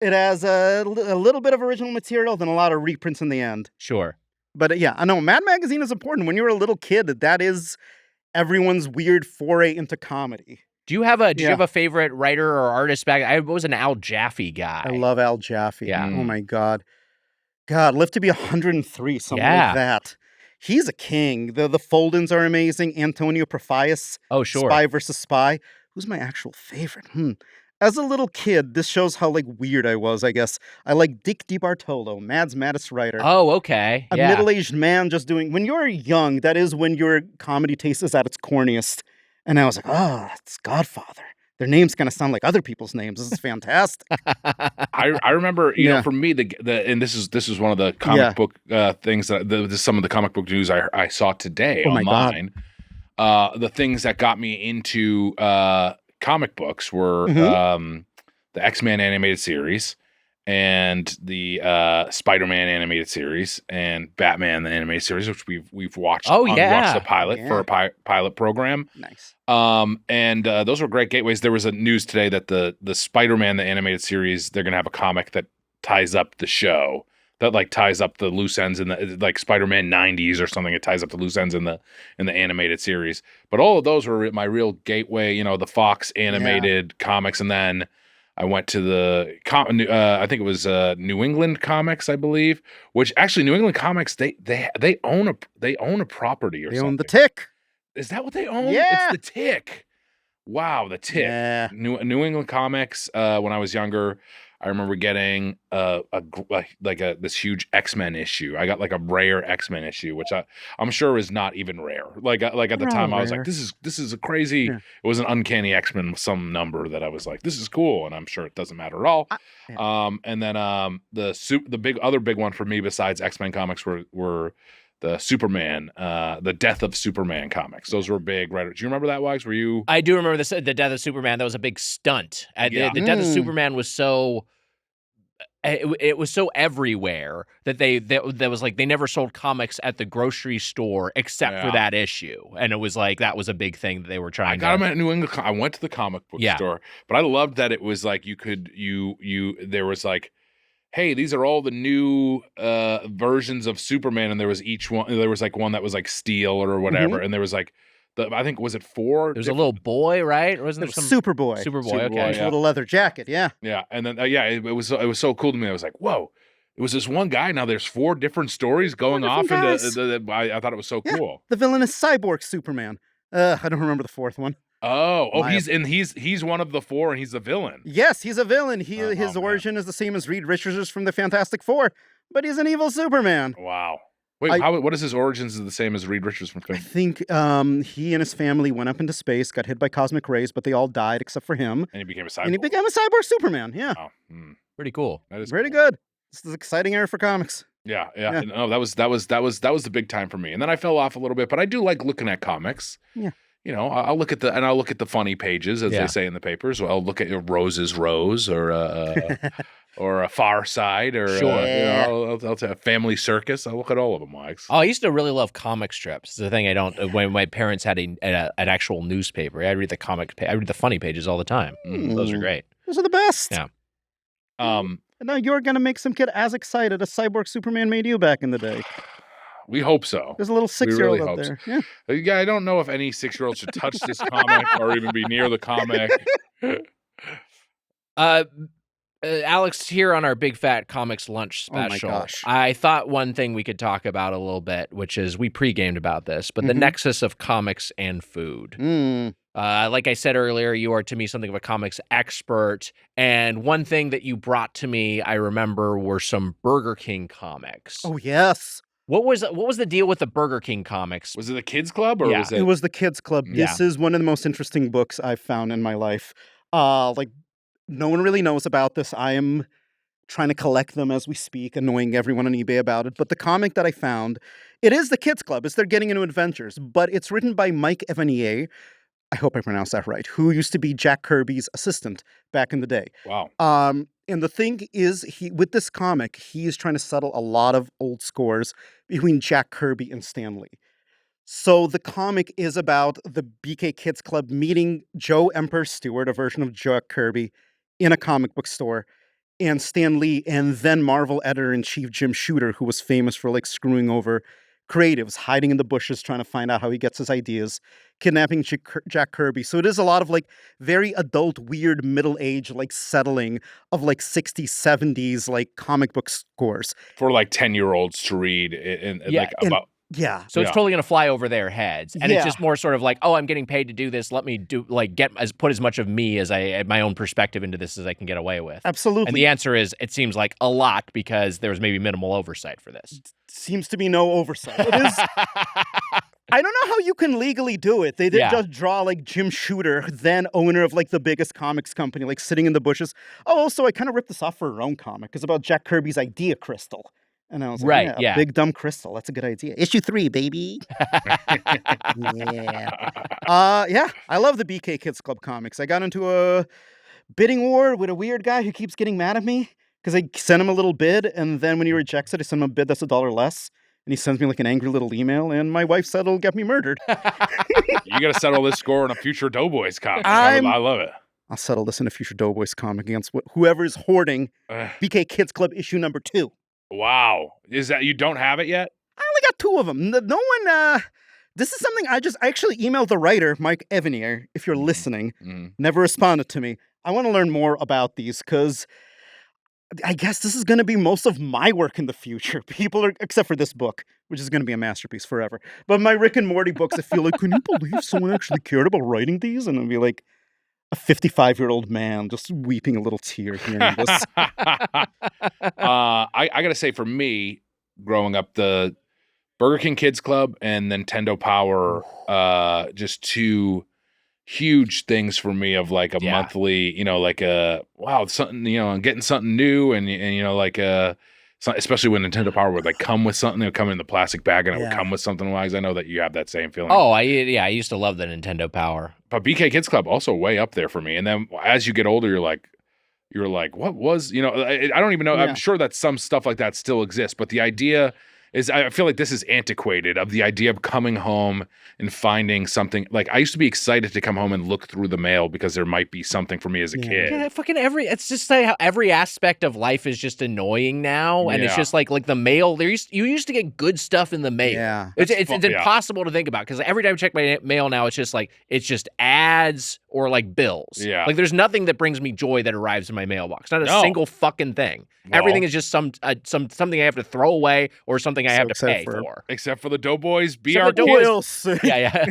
It has a little bit of original material, then a lot of reprints in the end. Sure. But yeah, I know Mad Magazine is important. When you were a little kid, that is everyone's weird foray into comedy. Do you have a Yeah. favorite writer or artist back? I was an Al Jaffe guy. I love Al Jaffe. Yeah. Oh my God. God, live to be 103, something Yeah. like that. He's a king. The Foldens are amazing. Antonio Profias, Oh, sure. Spy versus Spy. Who's my actual favorite? As a little kid, this shows how like weird I was, I guess. I like Dick DiBartolo, Mad's maddest writer. Oh, okay. A Yeah. middle-aged man just doing... When you're young, that is when your comedy taste is at its corniest. And I was like, oh, that's Godfather. Their names kind of sound like other people's names. This is fantastic. I remember, you know, Yeah. for me, and this is one of the comic book things that some of the comic book news I saw today Oh my God. online. The things that got me into comic books were Mhm. the X-Men animated series and the Spider-Man animated series and Batman the animated series, which we've watched. Oh, watched yeah. the pilot for a pilot program. Nice. And those were great gateways. There was a news today that the Spider-Man the animated series, they're gonna have a comic that ties up the show, that like ties up the loose ends in the like Spider-Man 90s or something. It ties up the loose ends in the animated series. But all of those were my real gateway. You know, the Fox animated comics, and then I went to the I think it was New England Comics, I believe. Which actually, New England Comics they own a property or They something. own the Tick. Is that what they own? Yeah. It's the Tick. Wow, the Tick. Yeah. New England Comics. When I was younger, I remember getting this huge X-Men issue. I got like a rare X-Men issue, which I'm sure is not even rare. Like at the They're time, all I was rare. like, this is a crazy. Yeah. It was an uncanny X-Men some number that I was like, this is cool, and I'm sure it doesn't matter at all. And then the other big one for me besides X-Men comics were the Superman, the Death of Superman comics. Those were big, right? Do you remember that, Wags? Were you? I do remember the Death of Superman. That was a big stunt. Yeah. The Death of Superman was so... It was so everywhere that that was like they never sold comics at the grocery store except for that issue, and it was like that was a big thing that they were trying. I got them at New England. I went to the comic book store, but I loved that it was like there was like, hey, these are all the new versions of Superman, and there was like one that was like steel or whatever, and there was like I think was it 4? There was a little boy, right? Or wasn't there some Superboy. Superboy? Okay. With a little leather jacket, yeah. Yeah, and then it was so cool to me. I was like, whoa, it was this one guy. Now there's 4 different stories going off different into. I thought it was so cool. The villain is Cyborg Superman. I don't remember the fourth one. He's one of the 4, and he's the villain. Yes, he's a villain. His origin is the same as Reed Richards from the Fantastic Four, but he's an evil Superman. Wow. Wait, what is his origins is the same as Reed Richards from I think he and his family went up into space, got hit by cosmic rays, but they all died except for him. And he became a cyborg. And he became a cyborg Superman, yeah. Wow. Pretty cool. That is Pretty cool. good. This is an exciting era for comics. Yeah. Yeah. No, that was the big time for me. And then I fell off a little bit, but I do like looking at comics. Yeah. You know, I'll look at the funny pages, as Yeah. they say in the papers. I'll look at Rose's Rose or a Far Side or Sure. I'll take a Family Circus. I'll look at all of them, Wags. Oh, I used to really love comic strips. It's the thing I don't. When my parents had an actual newspaper, I'd read I read the funny pages all the time. Those are great. Those are the best. Yeah. And now you're going to make some kid as excited as Cyborg Superman made you back in the day. We hope so. There's a little 6-year-old really out hope there. Yeah. Yeah, I don't know if any 6-year-old should touch this comic or even be near the comic. Alex, here on our Big Fat Comics Lunch special, gosh. I thought one thing we could talk about a little bit, which is we pre-gamed about this, but the nexus of comics and food. Like I said earlier, you are to me something of a comics expert, and one thing that you brought to me, I remember, were some Burger King comics. Oh, yes. What was the deal with the Burger King comics? Was it the Kids Club or Yeah. was it? It was the Kids Club. This is one of the most interesting books I've found in my life. Like, no one really knows about this. I am trying to collect them as we speak, annoying everyone on eBay about it. But the comic that I found, it is the Kids Club. It's They're Getting Into Adventures, but it's written by Mike Evanier. I hope I pronounced that right. Who used to be Jack Kirby's assistant back in the day. Wow. And the thing is, with this comic, he is trying to settle a lot of old scores between Jack Kirby and Stan Lee. So the comic is about the BK Kids Club meeting Joe Emperor Stewart, a version of Jack Kirby, in a comic book store, and Stan Lee, and then Marvel editor-in-chief Jim Shooter, who was famous for like screwing over creatives, hiding in the bushes, trying to find out how he gets his ideas, kidnapping Jack Kirby. So it is a lot of like very adult, weird, middle-aged, like settling of like 60s, 70s, like comic book scores. For like 10-year-olds to read and Yeah, like about. Yeah. So it's totally going to fly over their heads, and it's Yeah. just more sort of like, oh, I'm getting paid to do this. Let me put as much of me as my own perspective into this as I can get away with. Absolutely. And the answer is, it seems like a lot because there was maybe minimal oversight for this. Seems to be no oversight. It is. I don't know how you can legally do it. They did just draw like Jim Shooter, then owner of like the biggest comics company, like sitting in the bushes. Oh, also, I kind of ripped this off for her own comic. It's about Jack Kirby's idea crystal. And I was like, Right, yeah. Big dumb crystal. That's a good idea. Issue 3, baby. Yeah. I love the BK Kids Club comics. I got into a bidding war with a weird guy who keeps getting mad at me because I sent him a little bid, and then when he rejects it, I send him a bid that's $1 less. And he sends me like an angry little email, and my wife said it'll get me murdered. You got to settle this score in a future Doughboys comic. I'm- I love it. I'll settle this in a future Doughboys comic against whoever is hoarding BK Kids Club issue number 2. Wow. Is that you don't have it yet? I only got 2 of them. No one, this is something I actually emailed the writer, Mike Evanier, if you're listening. Never responded to me. I want to learn more about these because I guess this is going to be most of my work in the future. People are, except for this book, which is going to be a masterpiece forever. But my Rick and Morty books, I feel like, can you believe someone actually cared about writing these? And I'll be like a 55-year-old man just weeping a little tear hearing this. I got to say, for me, growing up, the Burger King Kids Club and Nintendo Power, just 2 huge things for me of like a monthly, like something, and getting something new and like especially when Nintendo Power would like come with something, it would come in the plastic bag and it would come with something. Wise, I know that you have that same feeling. Oh, I used to love the Nintendo Power. But BK Kids Club also way up there for me. And then as you get older, you're like, what was, I don't even know. Yeah. I'm sure that some stuff like that still exists, but the idea is, I feel like this is antiquated, of the idea of coming home and finding something. Like, I used to be excited to come home and look through the mail because there might be something for me as a kid. Yeah, it's just like how every aspect of life is just annoying now, and it's just like the mail. You used to get good stuff in the mail. Yeah. It's impossible to think about because every time I check my mail now, it's just ads or like bills. Yeah. Like there's nothing that brings me joy that arrives in my mailbox. Not a single fucking thing. Well, everything is just something I have to throw away or something I have to pay for. Except for the Doughboys Except BR the Kids. Yeah.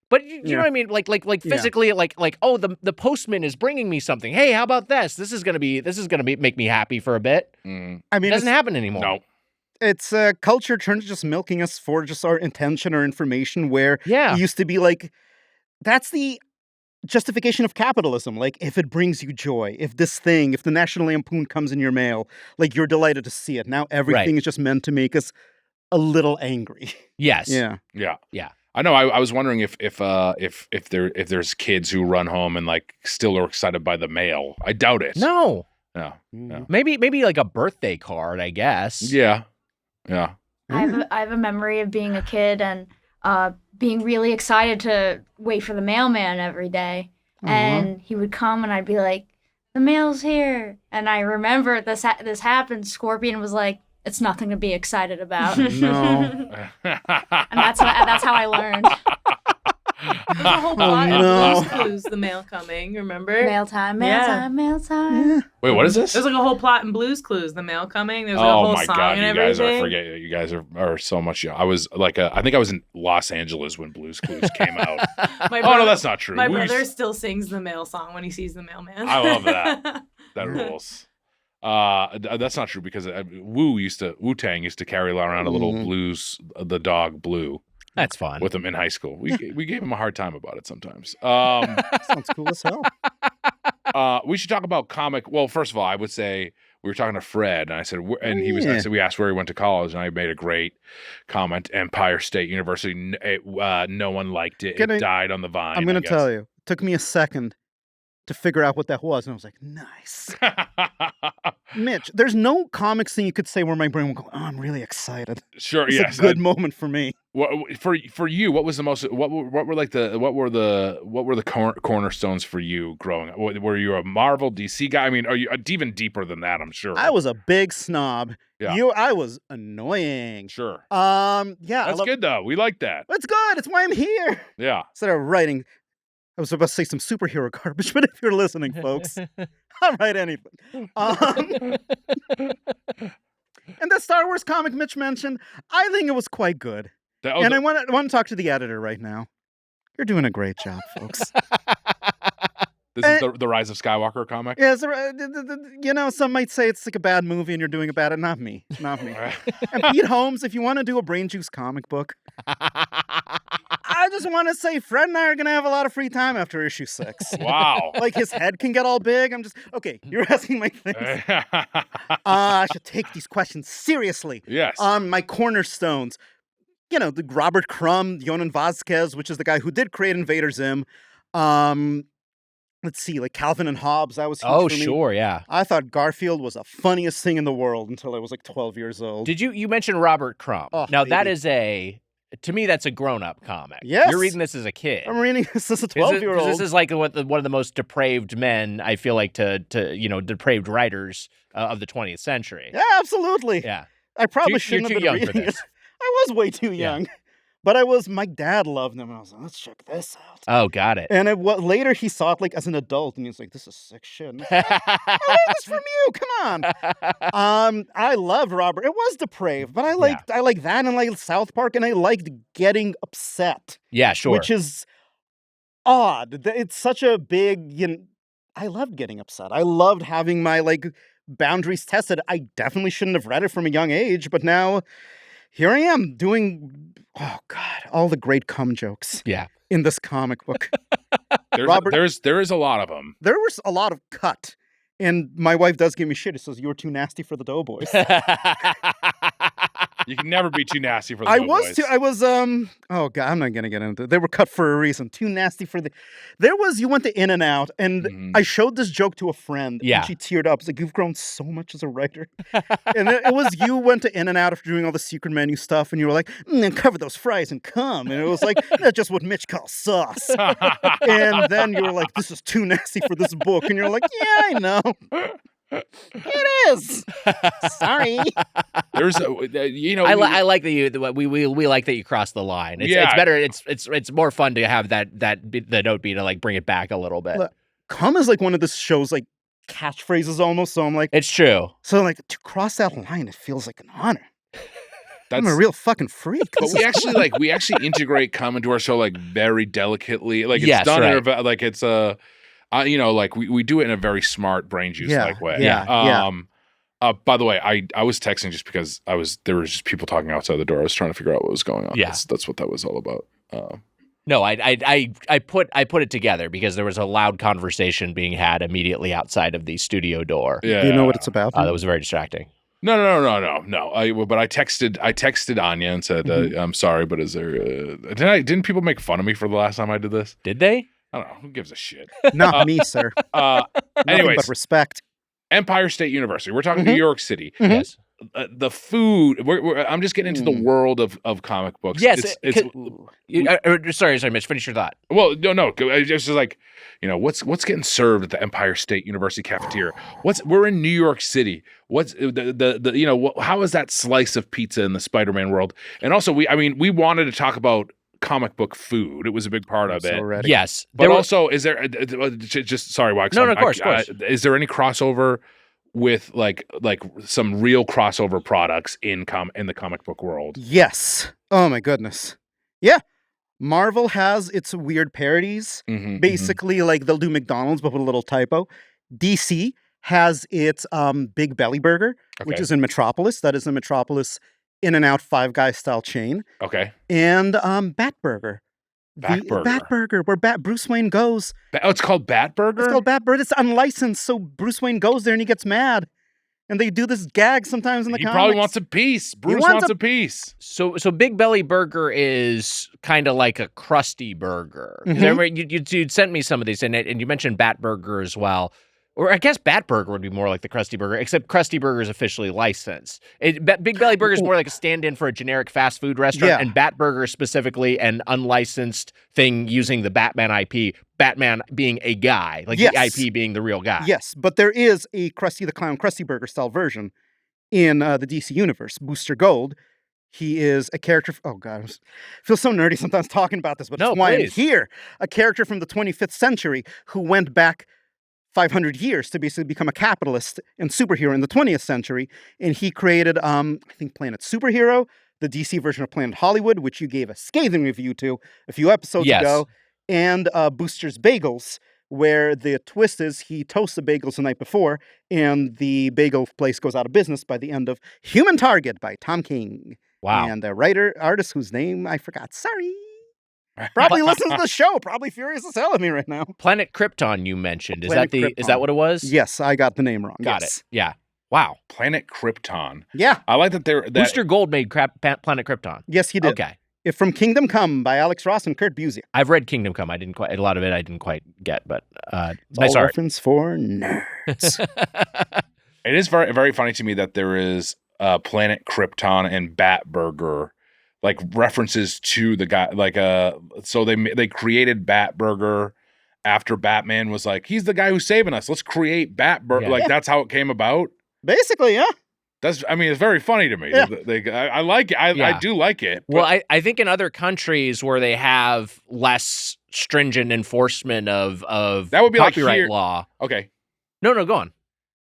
But you know what I mean? Like physically, like oh, the postman is bringing me something. Hey, how about this? This is gonna make me happy for a bit. I mean, It doesn't happen anymore. No. It's culture turns just milking us for just our intention or information, where Yeah. it used to be like, that's the justification of capitalism. Like, if it brings you joy, if the National Lampoon comes in your mail, like, you're delighted to see it. Now everything is just meant to make us a little angry. Yes. Yeah. Yeah. I know. I was wondering if there's kids who run home and like still are excited by the mail. I doubt it. No. No. Maybe like a birthday card, I guess. Yeah. Yeah. I have a memory of being a kid and being really excited to wait for the mailman every day. And he would come and I'd be like, the mail's here. And I remember this happened. Scorpion was like, it's nothing to be excited about. No. And that's how I learned. There's a whole plot of Blue's Clues, the mail coming, remember? Mail time, mail time, mail time. Yeah. Wait, what is this? There's like a whole plot in Blue's Clues, the mail coming. There's like a Oh whole my song God, and you guys everything. you guys are so much young. I was like, I think I was in Los Angeles when Blue's Clues came out. My Oh, brother- no, that's not true. My We brother used- still sings the mail song when he sees the mailman. I love that. That rules. That's not true because Wu-Tang used to carry around a little Blues, the dog Blue, That's fun. with him in high school. We gave him a hard time about it sometimes. Sounds cool as hell. We should talk about comic. Well, first of all, I would say we were talking to Fred, and I said, and he was. I said we asked where he went to college, and I made a great comment. Empire State University. No one liked it. It died on the vine. I'm going to tell you. It took me a second to figure out what that was, and I was like, nice. Mitch, there's no comics thing you could say where my brain will go, oh, I'm really excited. Sure. It's Yes. a good moment for me. For you, what was the most? What were the cornerstones for you growing up? Were you a Marvel, DC guy? I mean, are you even deeper than that? I'm sure. I was a big snob. Yeah. I was annoying. Sure. Yeah. That's good though. We like that. It's good. It's why I'm here. Yeah. Instead of writing, I was about to say some superhero garbage, but if you're listening, folks, I'll write anything. And that Star Wars comic Mitch mentioned, I think it was quite good. I want to talk to the editor right now. You're doing a great job, folks. This is the Rise of Skywalker comic. Yeah, some might say it's like a bad movie and you're doing it bad. Not me. And Pete Holmes, if you want to do a Brain Juice comic book, I just want to say Fred and I are going to have a lot of free time after issue 6. Wow. Like his head can get all big. Okay, you're asking my things. I should take these questions seriously. Yes. My cornerstones. The Robert Crumb, Jonan Vasquez, which is the guy who did create Invader Zim. Let's see, like Calvin and Hobbes. That was huge for me. Sure, yeah. I thought Garfield was the funniest thing in the world until I was like 12 years old. Did you mention Robert Crumb? Oh, now baby. that is to me, that's a grown-up comic. Yes. You're reading this as a kid. I'm reading this as a 12-year-old. This is like one of the most depraved men, I feel like, to depraved writers of the 20th century. Yeah, absolutely. Yeah. I probably You're shouldn't too have been young for reading it. this. I was way too young. But my dad loved them, and I was like, let's check this out. Oh, got it. And later he saw it like as an adult, and he was like, this is sick shit. And I learned this from you. Come on. I loved Robert. It was depraved, but I liked that, and I liked South Park, and I liked getting upset. Yeah, sure. Which is odd. It's such a big. I loved getting upset. I loved having my boundaries tested. I definitely shouldn't have read it from a young age, but now here I am doing. Oh God, all the great cum jokes. Yeah. In this comic book. There is a lot of them. There was a lot of cut. And my wife does give me shit. She says, you were too nasty for the Doughboys. You can never be too nasty for the Doughboys. I was, oh God, I'm not going to get into it. They were cut for a reason. Too nasty for you went to In-N-Out, and I showed this joke to a friend. Yeah. And she teared up. It's like, you've grown so much as a writer. And it was you went to In-N-Out after doing all the secret menu stuff, and you were like, cover those fries and come. And it was like, that's just what Mitch calls sauce. And then you were like, this is too nasty for this book. And you're like, yeah, I know. It is. Sorry. There's I like that we like that you crossed the line. It's better. It's more fun to have the note be to bring it back a little bit. Look, cum is like one of this show's catchphrases almost. So I'm like, it's true. So to cross that line, it feels like an honor. I'm a real fucking freak. But we actually integrate cum into our show very delicately. It's done in it's a. We do it in a very smart brain juice way. Yeah. By the way, I was texting just because there was just people talking outside the door. I was trying to figure out what was going on. Yeah. That's what that was all about. No, I put it together because there was a loud conversation being had immediately outside of the studio door. Yeah. Do you know what it's about? That was very distracting. No. But I texted Anya and said, I'm sorry, but is there? Didn't people make fun of me for the last time I did this? Did they? I don't know. Who gives a shit? Not me, sir. Nothing Anyways, but respect. Empire State University. We're talking New York City. Yes. The food. I'm just getting into the world of comic books. Yes. It's Sorry, Mitch. Finish your thought. well, no. It's just like, what's getting served at the Empire State University cafeteria? We're in New York City. What's how is that slice of pizza in the Spider-Man world? And also, we wanted to talk about comic book food. It was a big part of it. Already. Yes. But also, is there just sorry, Wax? No, of course. Is there any crossover with like some real crossover products in the comic book world? Yes. Oh my goodness. Yeah. Marvel has its weird parodies. Basically, like they'll do McDonald's but with a little typo. DC has its Big Belly Burger, which is in Metropolis. That is a Metropolis In-N-Out Five Guys style chain. Okay. And Bat Burger. Bat Burger. Bat Burger, where Bruce Wayne goes. It's called Bat Burger? It's called Bat Burger. It's unlicensed, so Bruce Wayne goes there and he gets mad. And they do this gag sometimes in the comics. He probably wants a piece. Bruce wants a piece. So Big Belly Burger is kind of like a crusty burger. You sent me some of these, and you mentioned Bat Burger as well. Or I guess Bat Burger would be more like the Krusty Burger, except Krusty Burger is officially licensed. Big Belly Burger is more like a stand-in for a generic fast food restaurant, and Bat Burger is specifically an unlicensed thing using the Batman IP, Batman being a guy, like the IP being the real guy. Yes, but there is a Krusty the Clown Krusty Burger style version in the DC universe. Booster Gold, he is a character. Oh God, I feel so nerdy sometimes talking about this, but that's why I'm here. A character from the 25th century who went back 500 years to basically become a capitalist and superhero in the 20th century. And he created, I think, Planet Superhero, the DC version of Planet Hollywood, which you gave a scathing review to a few episodes ago, and Booster's Bagels, where the twist is he toasts the bagels the night before, and the bagel place goes out of business by the end of Human Target by Tom King. Wow. And a artist whose name I forgot. Sorry. Probably listens to the show. Probably furious as hell at me right now. Planet Krypton you mentioned. Is Planet that what it was? Yes, I got the name wrong. Got it. Yeah. Wow. Planet Krypton. Yeah. I like that Booster Gold made Planet Krypton. Yes, he did. Okay. From Kingdom Come by Alex Ross and Kurt Busiek. I've read Kingdom Come. A lot of it I didn't quite get, but Nice art. Reference for nerds. It is very, very funny to me that there is Planet Krypton and Bat Burger, like references to the guy, so they created Bat Burger after Batman was like, he's the guy who's saving us. Let's create Bat Burger. That's how it came about. Basically, yeah. It's very funny to me. Yeah. I like it. I do like it. Well, I think in other countries where they have less stringent enforcement of that would be copyright law. Okay. No, go on.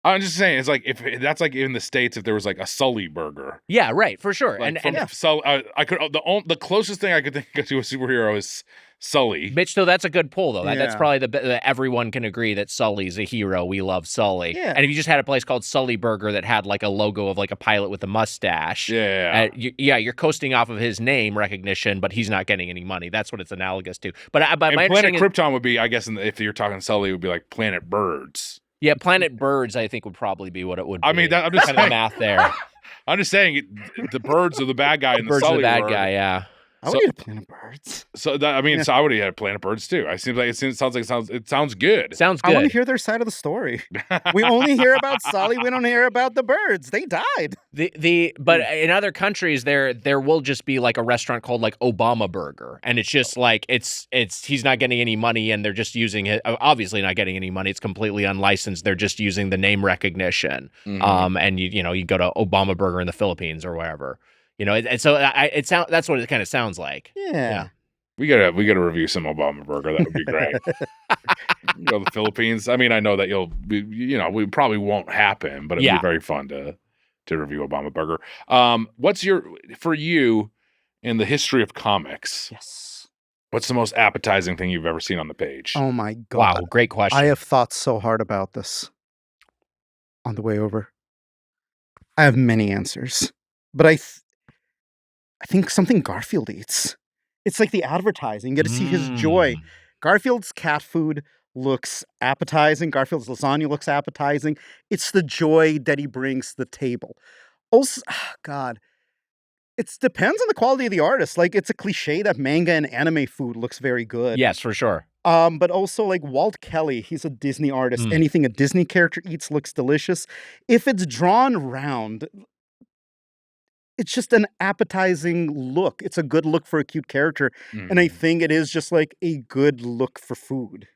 I'm just saying, it's like if that's like in the States, if there was like a Sully burger. Yeah, right, for sure. I could the closest thing I could think of to a superhero is Sully. Mitch, though, that's a good pull, though. That's probably everyone can agree that Sully's a hero. We love Sully. Yeah. And if you just had a place called Sully Burger that had like a logo of like a pilot with a mustache, you're coasting off of his name recognition, but he's not getting any money. That's what it's analogous to. But my Planet Krypton would be, I guess, if you're talking Sully, it would be like Planet Birds. Yeah, Planet Birds, I think, would probably be what it would be. I mean, I'm just kind of the math there. I'm just saying, the birds are the bad guy in the Birds Sully are the bad word. guy, yeah. I would eat a Planet Birds. So I would eat Planet Birds too. It sounds good. Sounds good. I want to hear their side of the story. We only hear about Sully. We don't hear about the birds. They died. But in other countries, there will just be like a restaurant called like Obama Burger, and it's just like it's he's not getting any money, and they're just using it. Obviously, not getting any money. It's completely unlicensed. They're just using the name recognition. And you go to Obama Burger in the Philippines or wherever. That's what it kind of sounds like. Yeah. We gotta review some Obama Burger. That would be great. The Philippines. I mean, I know that we probably won't happen, but it'd be very fun to review Obama Burger. What's for you in the history of comics? Yes. What's the most appetizing thing you've ever seen on the page? Oh my God. Wow, great question. I have thought so hard about this on the way over. I have many answers, but I think something Garfield eats. It's like the advertising. You get to see his joy. Garfield's cat food looks appetizing. Garfield's lasagna looks appetizing. It's the joy that he brings to the table. Also, God, it depends on the quality of the artist. Like, it's a cliche that manga and anime food looks very good. Yes, for sure. But also, like, Walt Kelly, he's a Disney artist. Anything a Disney character eats looks delicious. If it's drawn round, it's just an appetizing look. It's a good look for a cute character. And I think it is just like a good look for food.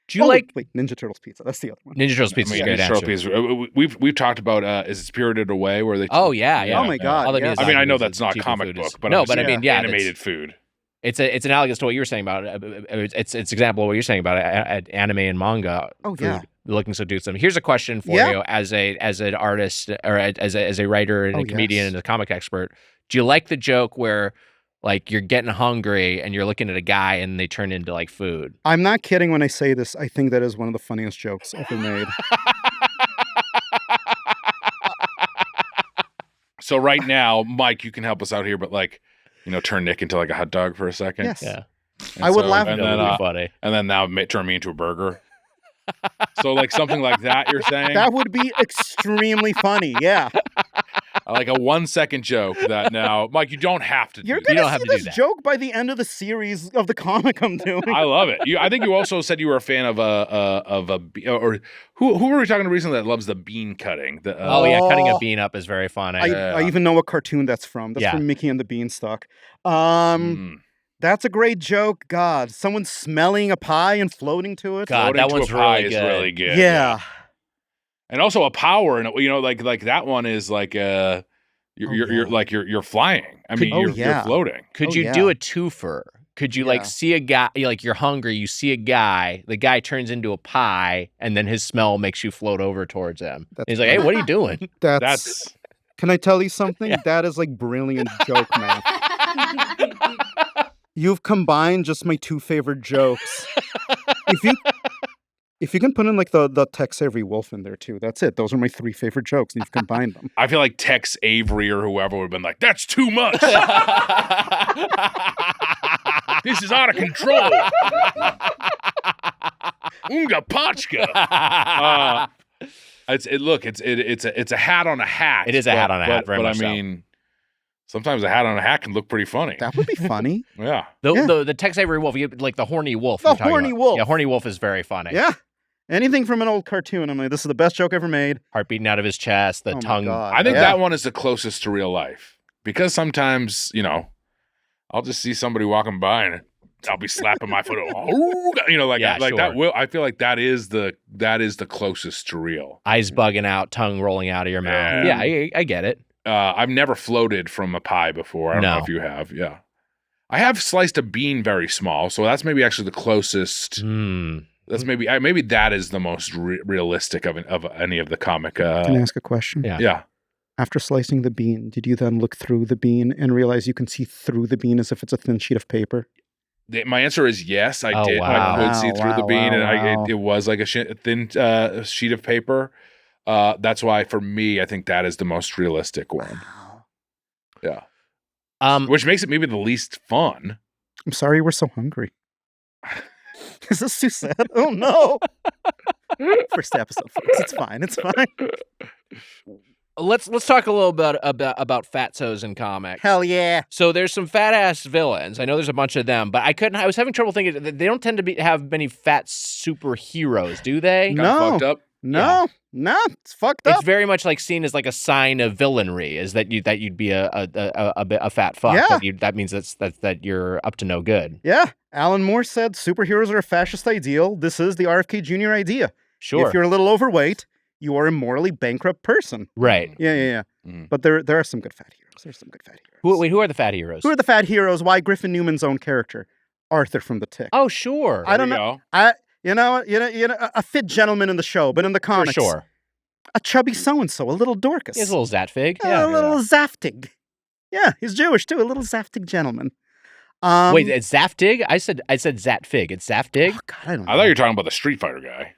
Do you like wait, Ninja Turtles pizza? That's the other one. Ninja Turtles pizza? Ninja Turtles pizza. We've talked about is it Spirited Away where they Oh yeah. Oh my God, yes. I mean, I know that's not comic book, but no, but I mean, yeah, animated food. It's analogous to what you were saying about it's example of what you're saying about anime and manga. Oh food yeah, looking so dude. Here's a question for you as an artist or as a writer and a comedian and a comic expert. Do you like the joke where like you're getting hungry and you're looking at a guy and they turn into like food? I'm not kidding when I say this. I think that is one of the funniest jokes ever made. So right now, Mike, you can help us out here, but like, turn Nick into like a hot dog for a second. Yes. Yeah. I would laugh. And That then, would be funny. And then now turn me into a burger. So like something like that, you're saying? That would be extremely funny. Yeah. Like a 1 second joke that now, Mike, you don't have to do You're that. going don't to have see to do this that. joke by the end of the series of the comic I'm doing. I love it. I think you also said you were a fan of or who were we talking to recently that loves the bean cutting? Cutting a bean up is very funny. I even know what cartoon that's from. That's from Mickey and the Beanstalk. That's a great joke. God, someone smelling a pie and floating to it. God, that one's really good. Yeah. And also a power, and like that one is like you're flying. I mean, you're floating. Could you do a twofer? Could you like see a guy, like you're hungry, you see a guy, the guy turns into a pie, and then his smell makes you float over towards him. He's like, hey, what are you doing? That's Can I tell you something? Yeah. That is like brilliant joke math. You've combined just my two favorite jokes. If you can put in like the Tex Avery Wolf in there too, that's it. Those are my three favorite jokes, and you've combined them. I feel like Tex Avery or whoever would have been like, that's too much. This is out of control. Unga Pachka. It's a hat on a hat. It is a hat on a hat, very but much I mean, sometimes a hat on a hat can look pretty funny. That would be funny. Yeah. The Tex Avery Wolf, like the horny wolf. The horny wolf. Yeah, horny wolf is very funny. Yeah. Anything from an old cartoon, I'm like, this is the best joke ever made. Heart beating out of his chest, the tongue. I think that one is the closest to real life. Because sometimes, I'll just see somebody walking by and I'll be slapping my foot. That. I feel like that is the closest to real. Eyes bugging out, tongue rolling out of your mouth. Yeah, I get it. I've never floated from a pie before. I don't know if you have. Yeah, I have sliced a bean very small, so that's maybe actually the closest. That's maybe that is the most realistic of any of the comic. Can I ask a question? Yeah. After slicing the bean, did you then look through the bean and realize you can see through the bean as if it's a thin sheet of paper? My answer is yes. I did. Wow. I could see through the bean, and it was like a thin sheet of paper. That's why, for me, I think that is the most realistic one. Wow. Yeah. Which makes it maybe the least fun. I'm sorry we're so hungry. Is this too sad? Oh no! First episode, folks. It's fine. It's fine. Let's talk a little bit about fatsos in comics. Hell yeah! So there's some fat ass villains. I know there's a bunch of them, but I was having trouble thinking. They don't tend to have many fat superheroes, do they? No. Fucked up. No, it's fucked up. It's very much like seen as like a sign of villainry, is that you'd be a fat fuck. Yeah. That means that you're up to no good. Yeah. Alan Moore said superheroes are a fascist ideal. This is the RFK Jr. idea. Sure. If you're a little overweight, you are a morally bankrupt person. Right. Yeah. But there are some good fat heroes. There's some good fat heroes. Who are the fat heroes? Who are the fat heroes? Why Griffin Newman's own character, Arthur from The Tick. Oh, sure. I don't know. You know, a fit gentleman in the show, but in the comics, For sure. a chubby so-and-so, a little Dorcas. He's a little Zatfig. A little Zaftig. Yeah, he's Jewish too, a little Zaftig gentleman. Wait, it's Zaftig? I said Zatfig. It's Zaftig? Oh, God, I don't know. I thought you were talking about the Street Fighter guy.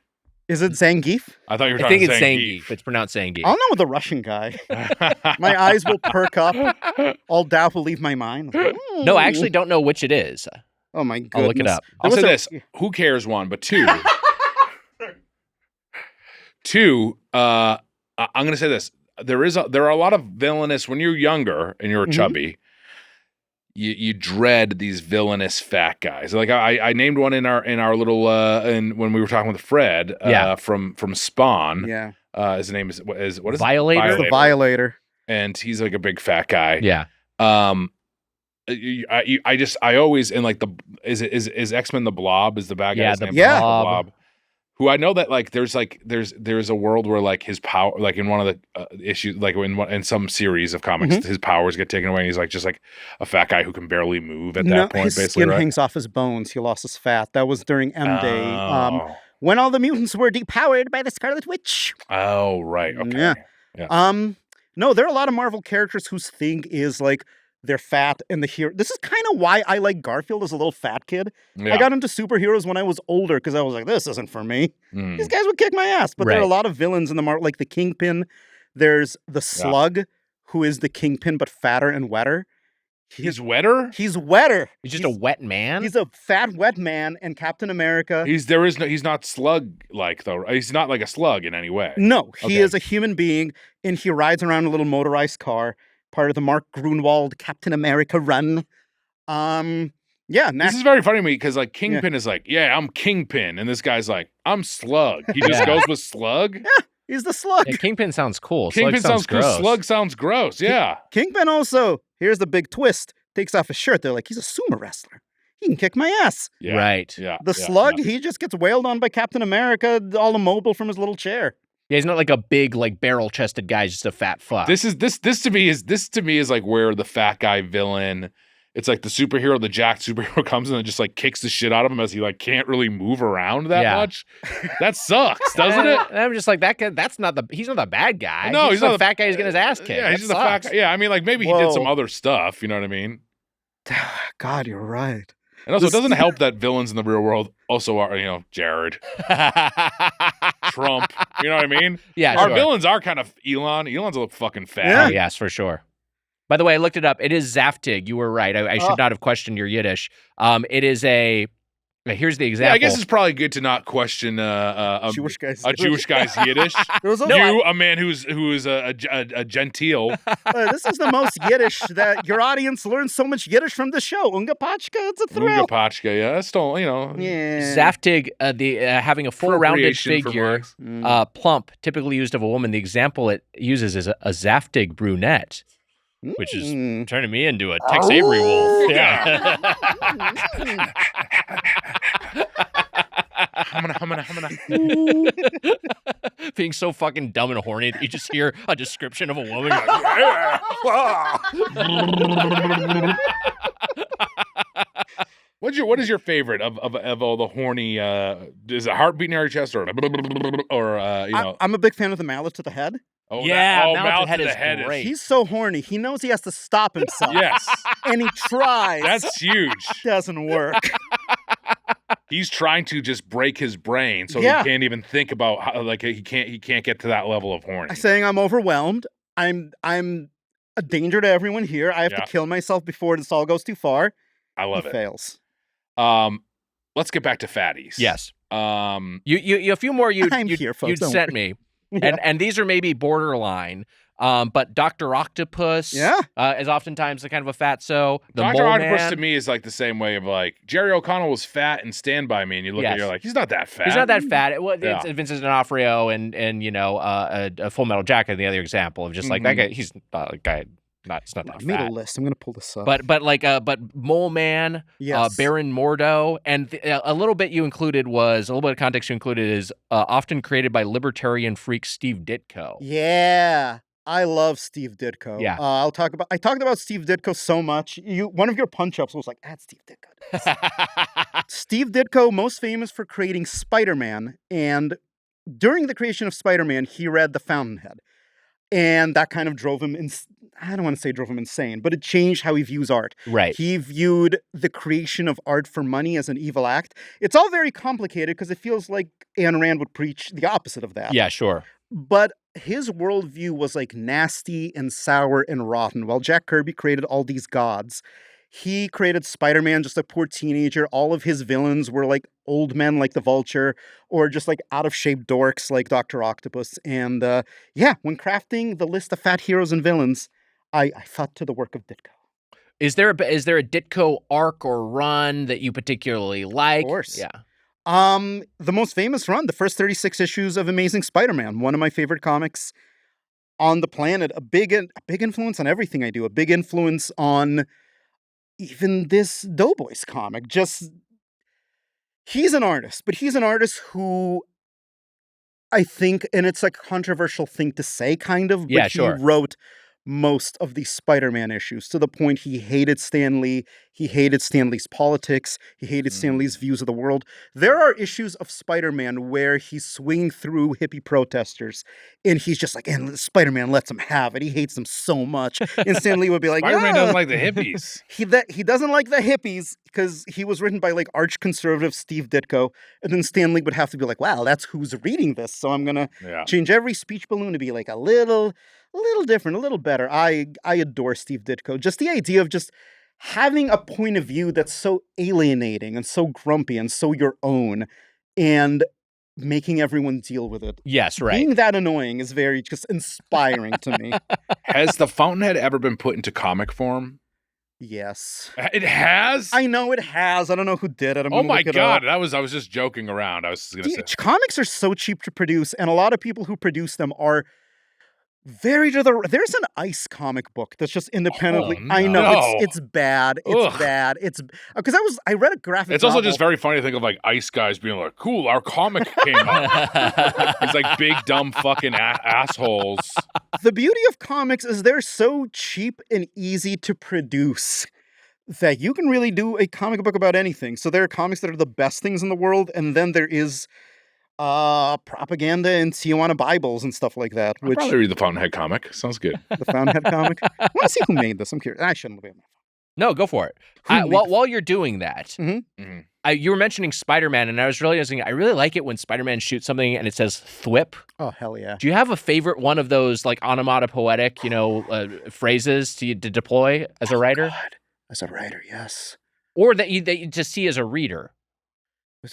Is it Zangief? I thought you were I talking think it's Zangief. Zangief. It's pronounced Zangief. I'll know with the Russian guy. My eyes will perk up. All doubt will leave my mind. No, I actually don't know which it is. Oh my goodness. I'll look it up. I'll There say was this: who cares? One, but two. I'm gonna say this: there are a lot of villainous when you're younger and you're Mhm. chubby. You dread these villainous fat guys. Like I named one in our little and when we were talking with Fred from Spawn. Yeah. His name is what is Violator? It's the Violator. and he's like a big fat guy. Yeah. I always in like the is X-Men the Blob is the bad guy. Yeah, His the name? Blob. Who I know that like there's a world where like his power, like in one of the issues, like in some series of comics, his powers get taken away and he's like just like a fat guy who can barely move at that point. His Basically, skin right? hangs off his bones. He lost his fat. That was during M Day. Oh. When all the mutants were depowered by the Scarlet Witch. Oh, right. Okay. Yeah. Yeah. No, there are a lot of Marvel characters whose thing is like they're fat and the hero. This is kind of why I like Garfield as a little fat kid. Yeah. I got into superheroes when I was older because I was like, this isn't for me. Mm. These guys would kick my ass. But there are a Right. lot of villains in the Marvel, like the Kingpin. There's the Slug, who is the Kingpin but fatter and wetter. He's wetter. He's wetter. He's just a wet man. He's a fat, wet man, and Captain America. He's not slug like though. He's not like a slug in any way. No, he Okay. is a human being, and he rides around a little motorized car, part of the Mark Grunwald Captain America run. Yeah, This is very funny to me because like Kingpin is like, yeah, I'm Kingpin, and this guy's like, I'm Slug. He just Yeah. goes with Slug. he's the Slug. Yeah, Kingpin sounds cool. Slug Kingpin sounds cool. gross. Slug sounds gross. Yeah. Kingpin also, here's the big twist, takes off his shirt. They're like, he's a sumo wrestler. He can kick my ass. Yeah. Right. Yeah. The yeah, Slug, yeah. he just gets wailed on by Captain America, all immobile from his little chair. Yeah, he's not like a big, like barrel-chested guy. He's just a fat fuck. This to me is like where the fat guy villain. It's like the superhero, the jacked superhero comes in and just like kicks the shit out of him as he like can't really move around that Yeah. much. That sucks, doesn't it? And I'm just like that guy. He's not the bad guy. No, he's just not a fat guy who's getting his ass kicked. Yeah, he's That just a fat sucks. guy. Yeah, I mean, like maybe he did some Whoa. other stuff. You know what I mean? God, you're right. And also, This- it doesn't help that villains in the real world also are, Jared, Trump. You know what I mean? Yeah, Our sure. villains are kind of Elon. Elon's a fucking fat. Yeah. Oh, yes, for sure. By the way, I looked it up. It is Zaftig. You were right. I should not have questioned your Yiddish. It is a. Here's the Yeah, example. I guess it's probably good to not question Jewish guys. a Jewish guy's Yiddish. There was a You, a man who is a genteel. this is the most Yiddish that your audience learns so much Yiddish from the show. Unga Pachka, it's a thrill. Unga Pachka, yeah, that's still, Yeah. Zaftig, having a full rounded appropriation for figure, Marx. plump, typically used of a woman. The example it uses is a Zaftig brunette, which is Mm. turning me into a Tex Avery wolf. Yeah. Being so fucking dumb and horny that you just hear a description of a woman. Like, What is your favorite of all the horny? Is it heartbeat in your chest or I'm a big fan of the mallet to the head. Yeah, Mallet to mouth Head to the is head great. He's so horny. He knows he has to stop himself. Yes, And he tries. that's huge. Doesn't work. He's trying to just break his brain so Yeah. he can't even think about how, like he can't get to that level of horny. Saying I'm overwhelmed. I'm a danger to everyone here. I have Yeah. to kill myself before this all goes too far. I love he it. fails. Let's get back to fatties. Yes. Um, You a few more I'm here, folks, you'd don't sent me. Yeah. And these are maybe borderline. But Dr. Octopus Yeah. is oftentimes the kind of a fatso. The Dr. Mole Octopus Man, to me is like the same way of like Jerry O'Connell was fat and Stand By Me, and you look at it, Yes. you're like, he's not that fat. he's not that fat. Yeah. It's Vincent D'Onofrio and a Full Metal Jacket, the other example of just like that guy. He's not a guy. It's not that I made a fat. list. I'm gonna pull this up. But Mole Man, yes. Baron Mordo, and a little bit you included was a little bit of context you included is often created by libertarian freak Steve Ditko. Yeah. I love Steve Ditko. Yeah. I talked about Steve Ditko so much. One of your punch-ups was like, add Steve Ditko. Steve Ditko, most famous for creating Spider-Man, and during the creation of Spider-Man, he read The Fountainhead. And that kind of drove him I don't want to say drove him insane, but it changed how he views art. Right. He viewed the creation of art for money as an evil act. It's all very complicated because it feels like Ayn Rand would preach the opposite of that. Yeah, sure. But his worldview was like nasty and sour and rotten. While Jack Kirby created all these gods, he created Spider-Man, just a poor teenager. All of his villains were like old men like the Vulture or just like out-of-shape dorks like Dr. Octopus. And when crafting the list of fat heroes and villains, I thought to the work of Ditko. Is there a Ditko arc or run that you particularly like? Of course. Yeah. The most famous run, the first 36 issues of Amazing Spider-Man, one of my favorite comics on the planet. A big influence on everything I do. A big influence on even this Doughboys comic. Just, he's an artist, but he's an artist who I think, and it's a controversial thing to say, kind of, but Yeah, sure. he wrote most of the Spider-Man issues to the point he hated Stan Lee. He hated Stan Lee's politics. He hated Stan Lee's views of the world. There are issues of Spider-Man where he's swinging through hippie protesters and he's just like, and Spider-Man lets him have it. He hates them so much. And Stan Lee would be like, Spider-Man "Yeah." doesn't like the hippies. He doesn't like the hippies because he was written by like arch-conservative Steve Ditko. And then Stan Lee would have to be like, wow, that's who's reading this. So I'm going to change every speech balloon to be like a little different, a little better. I adore Steve Ditko. Just the idea of just having a point of view that's so alienating and so grumpy and so your own and making everyone deal with it. Yes, right. Being that annoying is very just inspiring to me. Has the Fountainhead ever been put into comic form? Yes. It has? I know it has. I don't know who did it. Oh my God. I was just joking around. I was just going to say. Comics are so cheap to produce, and a lot of people who produce them are very to the. There's an Ice comic book that's just independently. Oh, I know no. it's bad. It's bad. It's because I read a graphic. It's also novel. just very funny to think of like Ice guys being like, "Cool, our comic came out." It's like big dumb fucking assholes. The beauty of comics is they're so cheap and easy to produce that you can really do a comic book about anything. So there are comics that are the best things in the world, and then there is propaganda and Tijuana Bibles and stuff like that. I'd probably read the Fountainhead comic. Sounds good. The Fountainhead comic. I want to see who made this. I'm curious. I shouldn't have. No, go for it. While you're doing that, you were mentioning Spider-Man, and I was realizing I really like it when Spider-Man shoots something and it says "thwip." Oh, hell yeah. Do you have a favorite one of those like onomatopoetic, phrases to deploy as a writer? God. As a writer, yes. Or that you just see as a reader?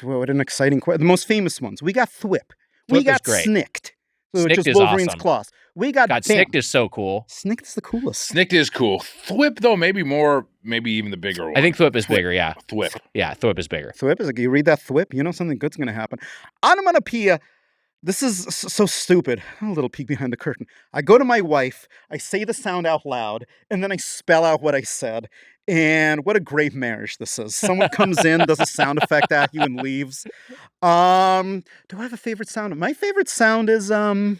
What an exciting question. The most famous ones. We got thwip. We got snicked. Snicked just is Wolverine's awesome. claws. We got God, snicked is so cool. Snicked is the coolest. Snicked is cool. Thwip, though, maybe even the bigger one. I think thwip is bigger, yeah. Thwip. Yeah, thwip is bigger. Thwip is like, you read that thwip, you know something good's going to happen. Onomatopoeia. This is so stupid. A little peek behind the curtain. I go to my wife, I say the sound out loud, and then I spell out what I said. And what a great marriage this is. Someone comes in, does a sound effect at you, and leaves. Do I have a favorite sound? My favorite sound is, God,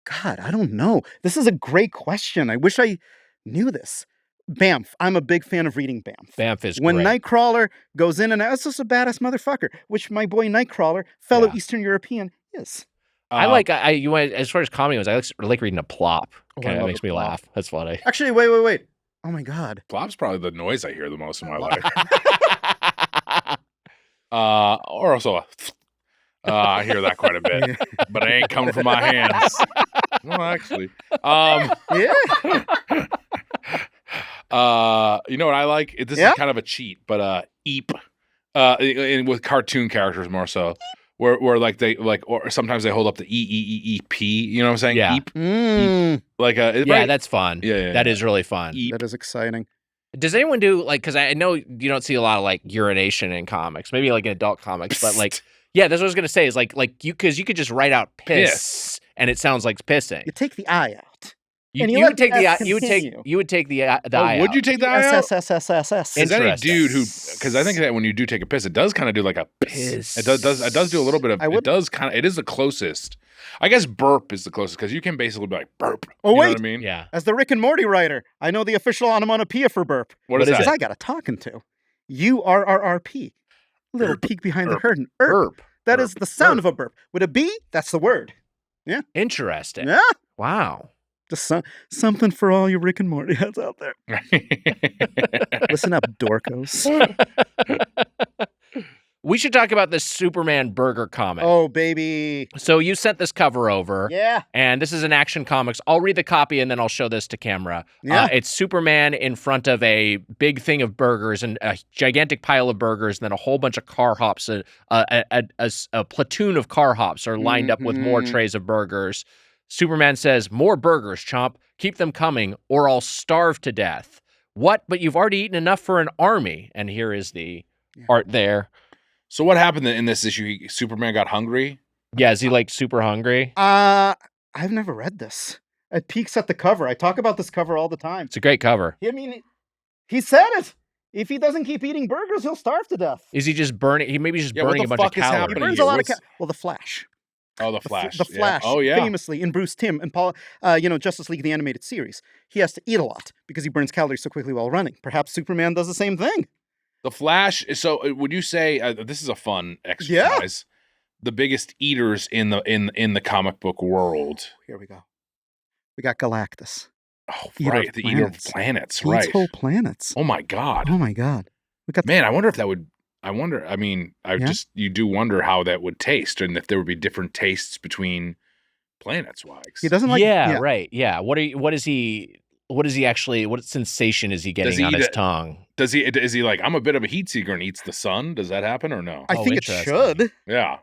I don't know. This is a great question. I wish I knew this. Bamf. I'm a big fan of reading Bamf. Bamf is when great. Nightcrawler goes in and out, it's just a badass motherfucker, which my boy Nightcrawler, fellow Eastern European, is. I as far as comedy goes, I like reading a plop. Kind of makes me laugh. That's funny. Actually, wait. Oh my God. Plop's probably the noise I hear the most in my life. Or also I hear that quite a bit, but it ain't coming from my hands. Well, actually. You know what I like? This is kind of a cheat, but Eep. And with cartoon characters more so. Where like they or sometimes they hold up the EEEEP, you know what I'm saying? Yeah. Eep. Eep. Like that's fun. Yeah. That is really fun. Eep. That is exciting. Does anyone do because I know you don't see a lot of like urination in comics, maybe like in adult comics, but like that's what I was gonna say is like you because you could just write out piss and it sounds like pissing. You take the I out. You would take the eye. You would take the eye out. Would you take the eye out? S. Is any dude who? Because I think that when you do take a piss, it does kind of do like a piss. It does do a little bit of. It does kind of. It is the closest. I guess burp is the closest because you can basically be like burp. Oh you wait, know what I mean? Yeah. As the Rick and Morty writer, I know the official onomatopoeia for burp. What is that? Because I got a talking to. URRRP. Little peek behind the curtain. Burp. That is the sound of a burp. With a B, that's the word. Yeah. Interesting. Yeah. Wow. Just something for all you Rick and Morty heads out there. Listen up, dorkos. We should talk about this Superman burger comic. Oh, baby. So you sent this cover over. Yeah. And this is an Action Comics. I'll read the copy and then I'll show this to camera. Yeah. It's Superman in front of a big thing of burgers and a gigantic pile of burgers, and then a whole bunch of car hops. A platoon of car hops are lined up with more trays of burgers. Superman says, "More burgers, chomp. Keep them coming, or I'll starve to death." What? But you've already eaten enough for an army. And here is the art there. So what happened in this issue? Superman got hungry? Yeah, is he like super hungry? I've never read this. It peeks at the cover. I talk about this cover all the time. It's a great cover. I mean, he said it. If he doesn't keep eating burgers, he'll starve to death. Is he just burning? He maybe just Yeah, what burning the a bunch of fuck is calories. happening He burns here? a lot of What's- Well, the Flash. Oh, the Flash. The Flash. Yeah. Oh, yeah. Famously in Bruce Timm and Paul, Justice League, the animated series. He has to eat a lot because he burns calories so quickly while running. Perhaps Superman does the same thing. The Flash. So would you say this is a fun exercise? The biggest eaters in the comic book world. Here we go. We got Galactus. Oh, Eater right. of The eater of planets. planets. Eats Right. whole planets. Oh my God. Oh my God. We got Man, I wonder if that would. I wonder. I mean, Yeah. you do wonder how that would taste, and if there would be different tastes between planets. Wags. He doesn't like. Right. Yeah. What sensation is he getting Does he on eat his it? tongue? Is he like, I'm a bit of a heat seeker and eats the sun? Does that happen or no? I Oh, think it interesting. should. Yeah.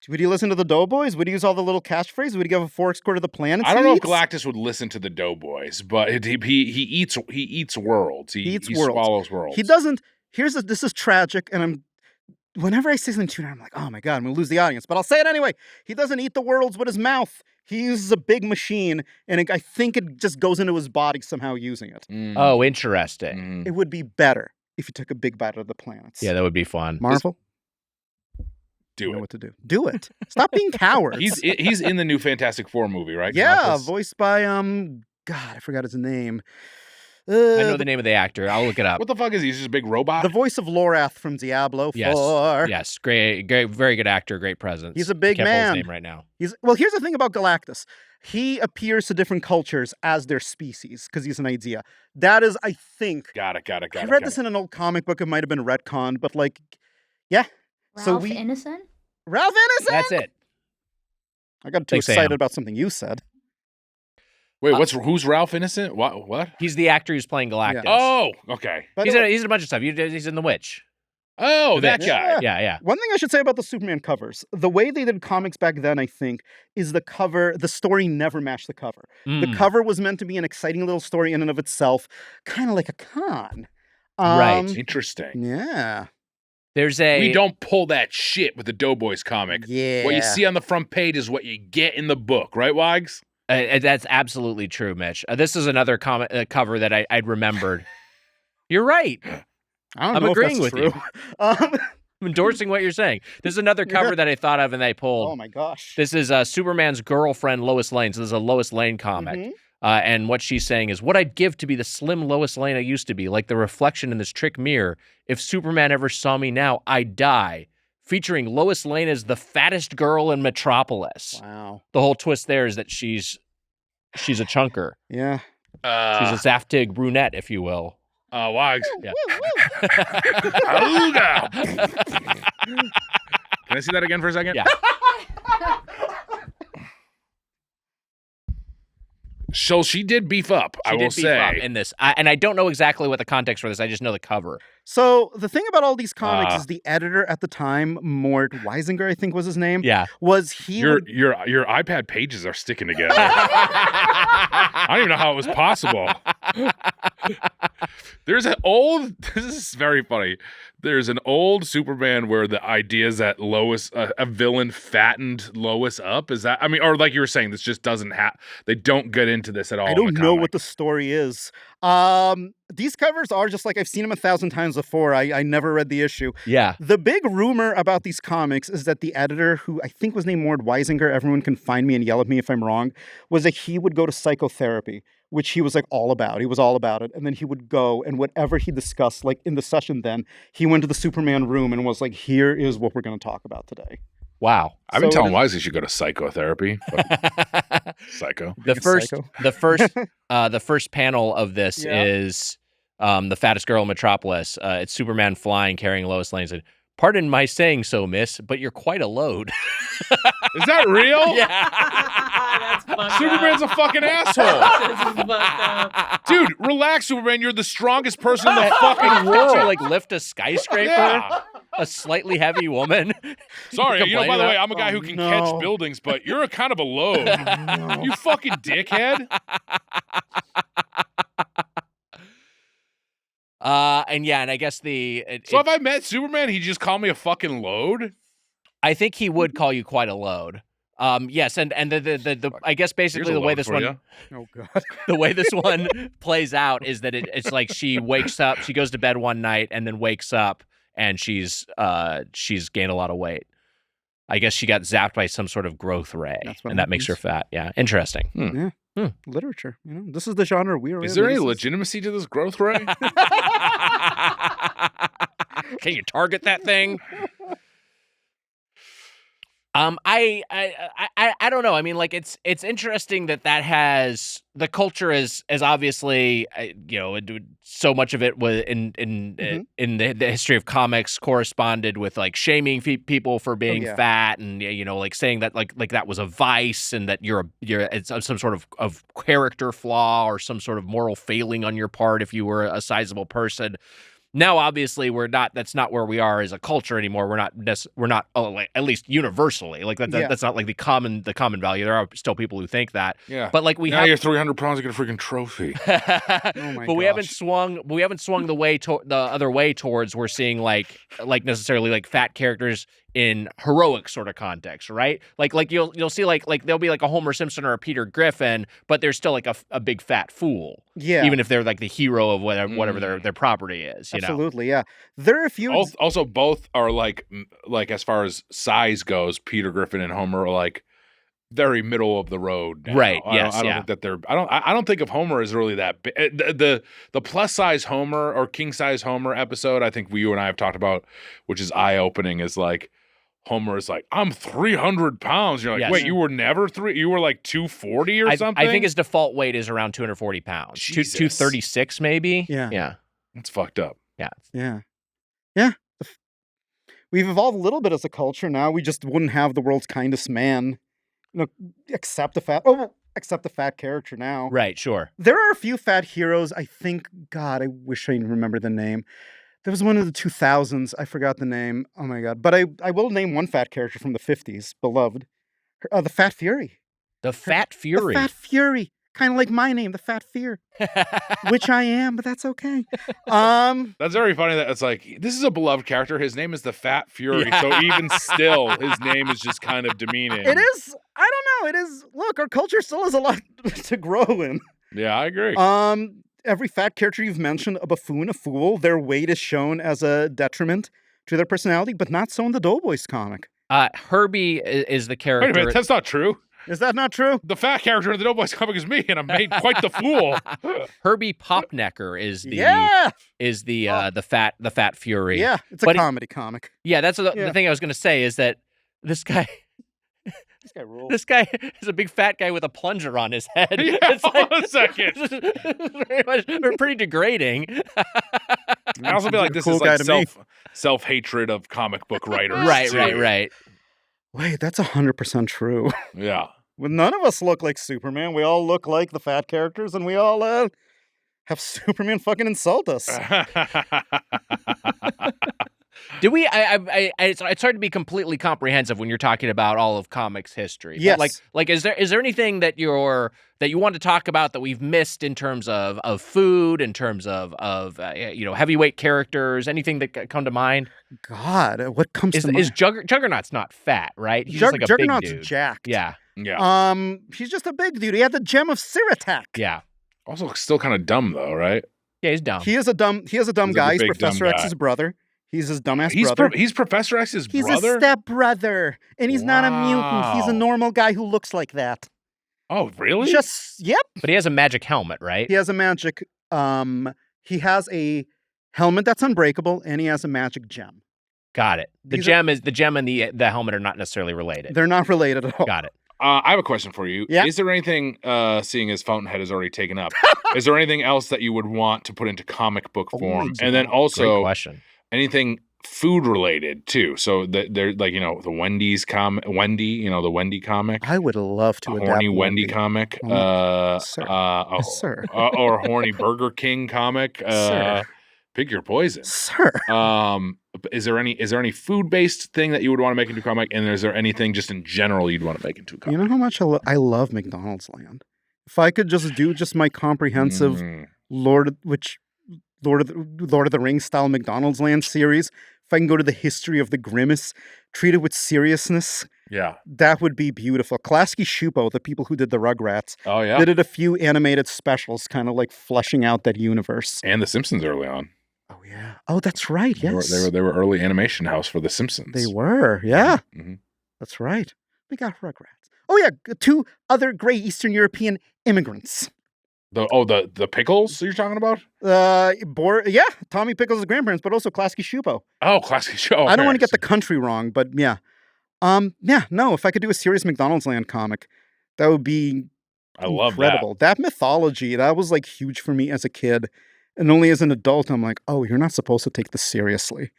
Would he listen to the Doughboys? Would he use all the little catchphrases? Would he give a fork score to the planets? I don't he know if eats? Galactus would listen to the Doughboys, but he eats worlds. He eats worlds. swallows worlds. He doesn't. This is tragic, and whenever I say something to him, I'm like, oh my God, I'm gonna lose the audience. But I'll say it anyway. He doesn't eat the worlds with his mouth. He uses a big machine, and I think it just goes into his body somehow using it. Mm. Oh, interesting. Mm. It would be better if you took a big bite of the planets. Yeah, that would be fun. Marvel, Do you know it. what to do. Do it. Stop being cowards. He's in the new Fantastic Four movie, right? yeah, Galactus? voiced by God, I forgot his name. I know the name of the actor. I'll look it up. What the fuck is he? He's just a big robot? The voice of Lorath from Diablo 4. Yes, great, very good actor, great presence. He's a big Can't pull man. his name right now. Well, here's the thing about Galactus. He appears to different cultures as their species because he's an idea. That is, I think. Got it. I read this in an old comic book. It might have been retconned, but yeah. So Ralph Innocent? Ralph Innocent. That's it. I got too Thanks, excited Sam. about something you said. Wait, who's Ralph Innocent? What? He's the actor who's playing Galactus. Oh, okay. But He's in a bunch of stuff. He's in The Witch. Oh, that Bitch. guy. Yeah. One thing I should say about the Superman covers, the way they did comics back then, I think, is the story never matched the cover. The Mm. cover was meant to be an exciting little story in and of itself, kind of like a con. Right. Interesting. Yeah. There's a We don't pull that shit with the Doughboys comic. Yeah. What you see on the front page is what you get in the book, right, Wags? That's absolutely true, Mitch. This is another cover that I'd remembered. You're right. I don't I'm know if agreeing that's with you. true. I'm endorsing what you're saying. This is another cover that I thought of and I pulled. Oh my gosh. This is Superman's girlfriend, Lois Lane. So this is a Lois Lane comic. Mhm. And what she's saying is, what I'd give to be the slim Lois Lane I used to be, like the reflection in this trick mirror. If Superman ever saw me now, I'd die. Featuring Lois Lane as the fattest girl in Metropolis. Wow. The whole twist there is that she's a chunker. Yeah. She's a Zaftig brunette, if you will. Wags. Yeah. Auga. Can I see that again for a second? Yeah. So she did beef up, I She will did beef up say. in this. And I don't know exactly what the context for this. I just know the cover. So the thing about all these comics is the editor at the time, Mort Weisinger, I think was his name. Yeah. Was he? Your iPad pages are sticking together. I don't even know how it was possible. This is very funny. There's an old Superman where the idea is that Lois, a villain fattened Lois up. Is that, I mean, or like you were saying, this just doesn't they don't get into this at all. I don't know what the story is. These covers are just like, I've seen them 1,000 times before. I never read the issue. Yeah. The big rumor about these comics is that the editor, who I think was named Mort Weisinger, everyone can find me and yell at me if I'm wrong, was that he would go to psychotherapy, which he was like all about. He was all about it. And then he would go and whatever he discussed, like in the session then, he went to the Superman room and was like, here is what we're going to talk about today. Wow. I've been So telling Wise he should go to psychotherapy. But psycho. the Being first psycho. the first panel of this Yeah. is the fattest girl in Metropolis. It's Superman flying, carrying Lois Lane. Said, "Pardon my saying so, miss, but you're quite a load." Is that real? Yeah. That's fucked Superman's up. a fucking asshole. This is fucked up. Dude, relax, Superman. You're the strongest person in the fucking Can't you world. like lift a skyscraper? Yeah. A slightly heavy woman. Sorry, Complain by the way, about- I'm a guy who Oh, can no. catch buildings, but you're a kind of a load. No. You fucking dickhead. And I guess So if I met Superman, he'd just call me a fucking load? I think he would call you quite a load. Yes, and the I guess basically Here's a the way load this for one ya. Oh God. the way this one plays out is that it's like she wakes up, she goes to bed one night and then wakes up and she's gained a lot of weight. I guess she got zapped by some sort of growth ray, That's what and that makes her fat. Yeah, interesting. Literature. This is the genre we are in. Is there any This is- legitimacy to this growth ray? Can you target that thing? I don't know. I mean, like it's interesting that has the culture is obviously so much of it was in the history of comics corresponded with like shaming people for being yeah. fat and like saying that like that was a vice and that you're it's some sort of character flaw or some sort of moral failing on your part if you were a sizable person. Now, obviously, that's not where we are as a culture anymore. We're not like, at least universally like that. Yeah. That's not like the common value. There are still people who think that. Yeah. But like we now have, you're 300 pounds, you get a freaking trophy. Oh my but we haven't gosh. swung the way the other way towards we're seeing like necessarily like fat characters in heroic sort of context, right? Like you'll see like there'll be like a Homer Simpson or a Peter Griffin, but there's still like a big fat fool. Yeah. Even if they're like the hero of whatever their property is, you know. Absolutely. Yeah. There are a few. Also, both are like as far as size goes, Peter Griffin and Homer are like very middle of the road now. Right, I yes, don't yeah. think that they're. I don't think of Homer as really that big. The plus size Homer or king size Homer episode, I think you and I have talked about, which is eye opening, is like Homer is like, I'm 300 pounds. You're like, Yes. wait, you were never you were like 240 or something. I think his default weight is around 240 pounds. Jesus. 236 maybe. Yeah. Yeah. That's fucked up. Yeah. Yeah. We've evolved a little bit as a culture now. We just wouldn't have the world's kindest man, except the fat character now. Right. Sure. There are a few fat heroes. I think, God, I wish I remember the name. There was one in the 2000s. I forgot the name. Oh my God. But I will name one fat character from the 50s, beloved. The Fat Fury. The Fat Fury. The Fat Fury. Kind of like my name, the Fat Fear, which I am, but that's okay. That's very funny that it's like, this is a beloved character. His name is the Fat Fury. Yeah. So even still, his name is just kind of demeaning. It is. I don't know. It is. Look, our culture still has a lot to grow in. Yeah, I agree. Every fat character you've mentioned, a buffoon, a fool, their weight is shown as a detriment to their personality, but not so in the Doughboys comic. Herbie is the Wait a character. minute, that's not true. Is that not true? The fat character in the Doughboys comic is me, and I'm made quite the fool. Herbie Popnecker is the Yeah. the Fat Fury. Yeah. It's a But comedy comic. Yeah, that's the Yeah. thing I was going to say is that this guy This guy rules. this guy is a big fat guy with a plunger on his head. Yeah, It's hold on a second. very much pretty degrading. I also feel like this Cool is guy like to me. self-hatred of comic book writers. Right. Wait, that's 100% true. Yeah. Well, none of us look like Superman. We all look like the fat characters, and we all have Superman fucking insult us. Do we? It's hard to be completely comprehensive when you're talking about all of comics history. But Yes. like, is there anything that you want to talk about that we've missed in terms of food, in terms of heavyweight characters, anything that come to mind? God, what comes to mind? Is Juggernaut's not fat, right? He's just like a Juggernaut's big dude. jacked. Yeah. Yeah. He's just a big dude. He had the gem of Siratak. Yeah. Also, still kind of dumb though, right? Yeah, he's dumb. He is a dumb He's like a guy. He's big, Professor dumb guy. X's brother. He's his dumbass He's brother. he's Professor X's He's brother. a stepbrother, and he's not a mutant. He's a Wow. normal guy who looks like that. Oh, really? Yep. But he has a magic helmet, right? He has a magic. He has a helmet that's unbreakable, and he has a magic gem. Got it. The These gem and the helmet are not necessarily related. They're not related at all. Got it. I have a question for you. Yeah. Is there anything, seeing as Fountainhead is already taken up, is there anything else that you would want to put into comic book form? my And then Great also question. anything food related too. So they're like, the Wendy's comic, the Wendy comic, I would love to a adapt horny Wendy comic, Sir. Sir. or a horny Burger King comic. Sir. Pick your poison. Sir. Is there any food based thing that you would want to make into a comic? And is there anything just in general you'd want to make into a comic? You know how much I love McDonald's Land. If I could just do my comprehensive Lord of the Rings style McDonald's Land series, if I can go to the history of the Grimace, treat it with seriousness, Yeah. that would be beautiful. Klasky Shupo, the people who did the Rugrats, Oh yeah. did a few animated specials, kind of like fleshing out that universe. And The Simpsons early on. Oh yeah. Oh, that's right. Yes, They were early animation house for The Simpsons. They were. Yeah, Mhm. that's right. We got Rugrats. Oh yeah, two other great Eastern European immigrants. The pickles you're talking about? Tommy Pickles' grandparents, but also Klasky Shupo. Oh, classic show. I don't want to get the country wrong, but yeah. No, if I could do a serious McDonald's Land comic, that would be I love incredible. That mythology, that was like huge for me as a kid. And only as an adult, I'm like, oh, you're not supposed to take this seriously.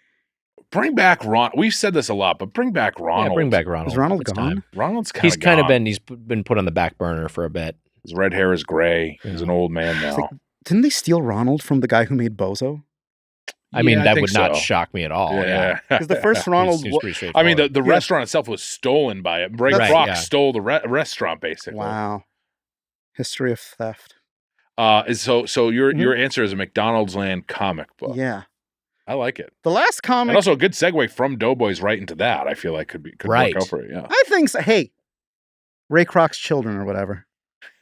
Bring back Ron. We've said this a lot, but bring back Ronald. Yeah, bring back Ronald. Is Ronald It's gone? time. Ronald's He's kind of gone. been put on the back burner for a bit. His red hair is gray. He's an old man now. Didn't they steal Ronald from the guy who made Bozo? I mean, that think would not so. shock me at all. Yeah. Because the first Ronald, Seems pretty I mean, straightforward. the restaurant itself was stolen by it. Ray Right, Kroc yeah. stole the restaurant, basically. wow, history of theft. So your answer is a McDonald's Land comic book. Yeah, I like it. the last comic. And also a good segue from Doughboys right into that. I feel like could Right. work out for it. Yeah. I think so. Hey, Ray Kroc's children or whatever.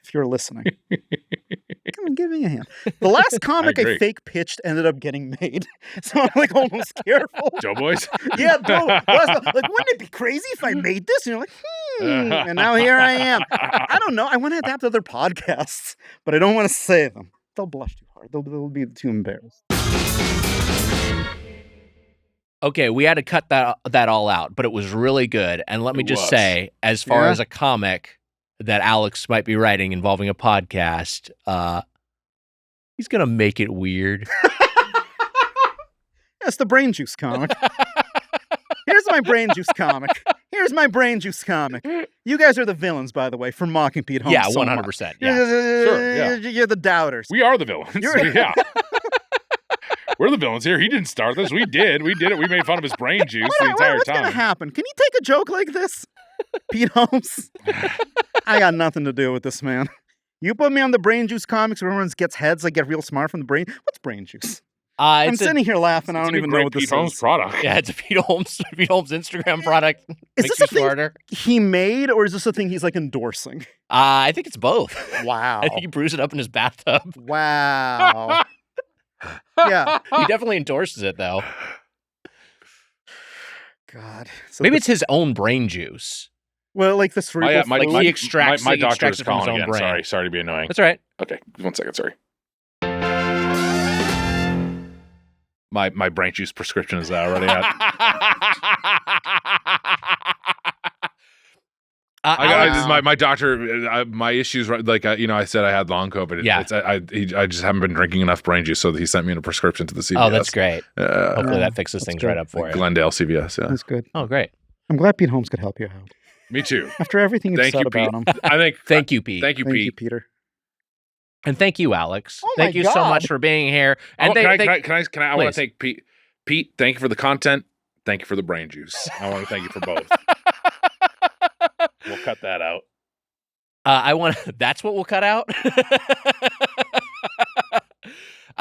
If you're listening, come on, give me a hand. The last comic I, agree. fake pitched ended up getting made, so I'm like almost careful. Doughboys. Yeah, like, wouldn't it be crazy if I made this? And you're like, and now here I am. I don't know. I want to adapt other podcasts, but I don't want to say them. They'll blush too hard. They'll be too embarrassed. Okay, we had to cut that all out, but it was really good. And let me It just was. say, as far Yeah. as a comic that Alex might be writing involving a podcast, he's gonna make it weird. That's the Brain Juice comic. Here's my Brain Juice comic. Here's my Brain Juice comic. You guys are the villains, by the way, for mocking Pete Holmes. Yeah, so 100%. much. Yeah. Sure, yeah. You're the doubters. We are the villains. You're- Yeah. We're the villains here. He didn't start this. We did. We did it. We made fun of his brain juice the entire What's time. gonna happen? Can you take a joke like this, Pete Holmes? I got nothing to do with this, man. You put me on the Brain Juice comics where everyone gets heads. I get real smart from the brain. What's Brain Juice? I'm It's a, sitting here laughing. I It's don't a even great know what this Pete Holmes is. product. yeah, it's a Pete Holmes Instagram product. Is Makes this you a thing smarter. he made, or is this a thing he's like endorsing? I think it's both. Wow. I think he brews it up in his bathtub. Wow. Yeah. He definitely endorses it, though. God. So Maybe it's his own brain juice. well, like the cerebral. My, Like, he extracts my it- he doctor extracts is it from his calling own again. brain. Sorry to be annoying. That's all right. Okay, 1 second. Sorry. My brain juice prescription is already out. My doctor. My issues. Like I said, I had long COVID. Yeah. I just haven't been drinking enough brain juice, so he sent me in a prescription to the CVS. Oh, that's great. Hopefully Yeah, that fixes that's things good. right up for you. Glendale CVS. Yeah. That's good. Oh, great. I'm glad Pete Holmes could help you out. Me too. After everything you've Thank said you, about Pete. him. I think. Thank you, Pete. Thank you, Thank Pete. you, Peter. And thank you, Alex. Oh my Thank you so God. much for being here. And Can I Please. want to thank Pete. Pete, thank you for the content. Thank you for the brain juice. I want to thank you for both. We'll cut that out. That's what we'll cut out.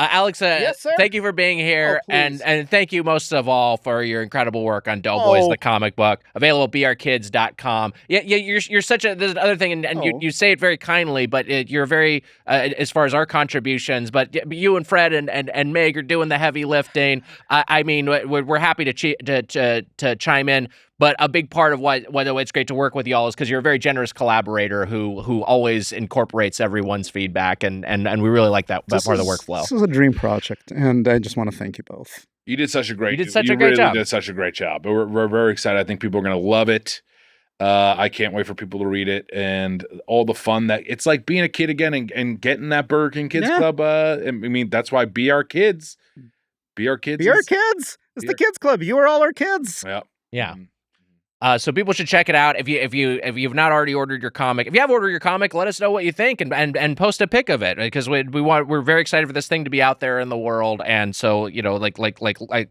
Alex, Yes, sir. thank you for being here, Oh, and please. thank you most of all for your incredible work on Doughboys, Oh. the comic book, available at brkids.com. Yeah, you're such a. There's another thing, and Oh. you say it very kindly, but you're very as far as our contributions. But you and Fred and Meg are doing the heavy lifting. I mean, we're happy to chime in. But a big part of why it's great to work with y'all is because you're a very generous collaborator who always incorporates everyone's feedback, and we really like that part of the workflow. This is a dream project, and I just want to thank you both. You did such a great. You did such a you great really job. did such a great job. We're very excited. I think people are going to love it. I can't wait for people to read it and all the fun that it's like being a kid again and getting that Burger King Kids Club. I mean, that's why Be Our Kids. Be Our Kids. Be Our Kids. It's the Kids Club. You are all our kids. Yeah. Yeah. Mhm. So people should check it out. If you've not already ordered your comic, if you have ordered your comic, let us know what you think and post a pic of it, because we're very excited for this thing to be out there in the world, and so like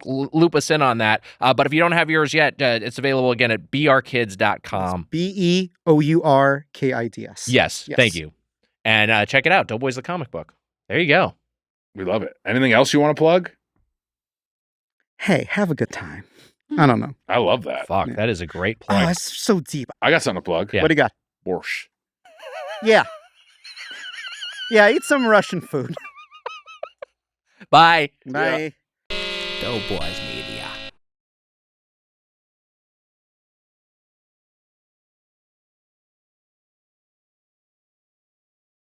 loop us in on that. But if you don't have yours yet, it's available again at beourkids.com. BEOURKIDS. Yes, thank you, and check it out. Doughboys the comic book. There you go. We love it. Anything else you want to plug? Hey, have a good time. I don't know. I love that. Fuck, that is a great plug. Oh, it's so deep. I got something to plug. Yeah. What do you got? Borscht. Yeah. Yeah, eat some Russian food. Bye. Bye. Doughboys.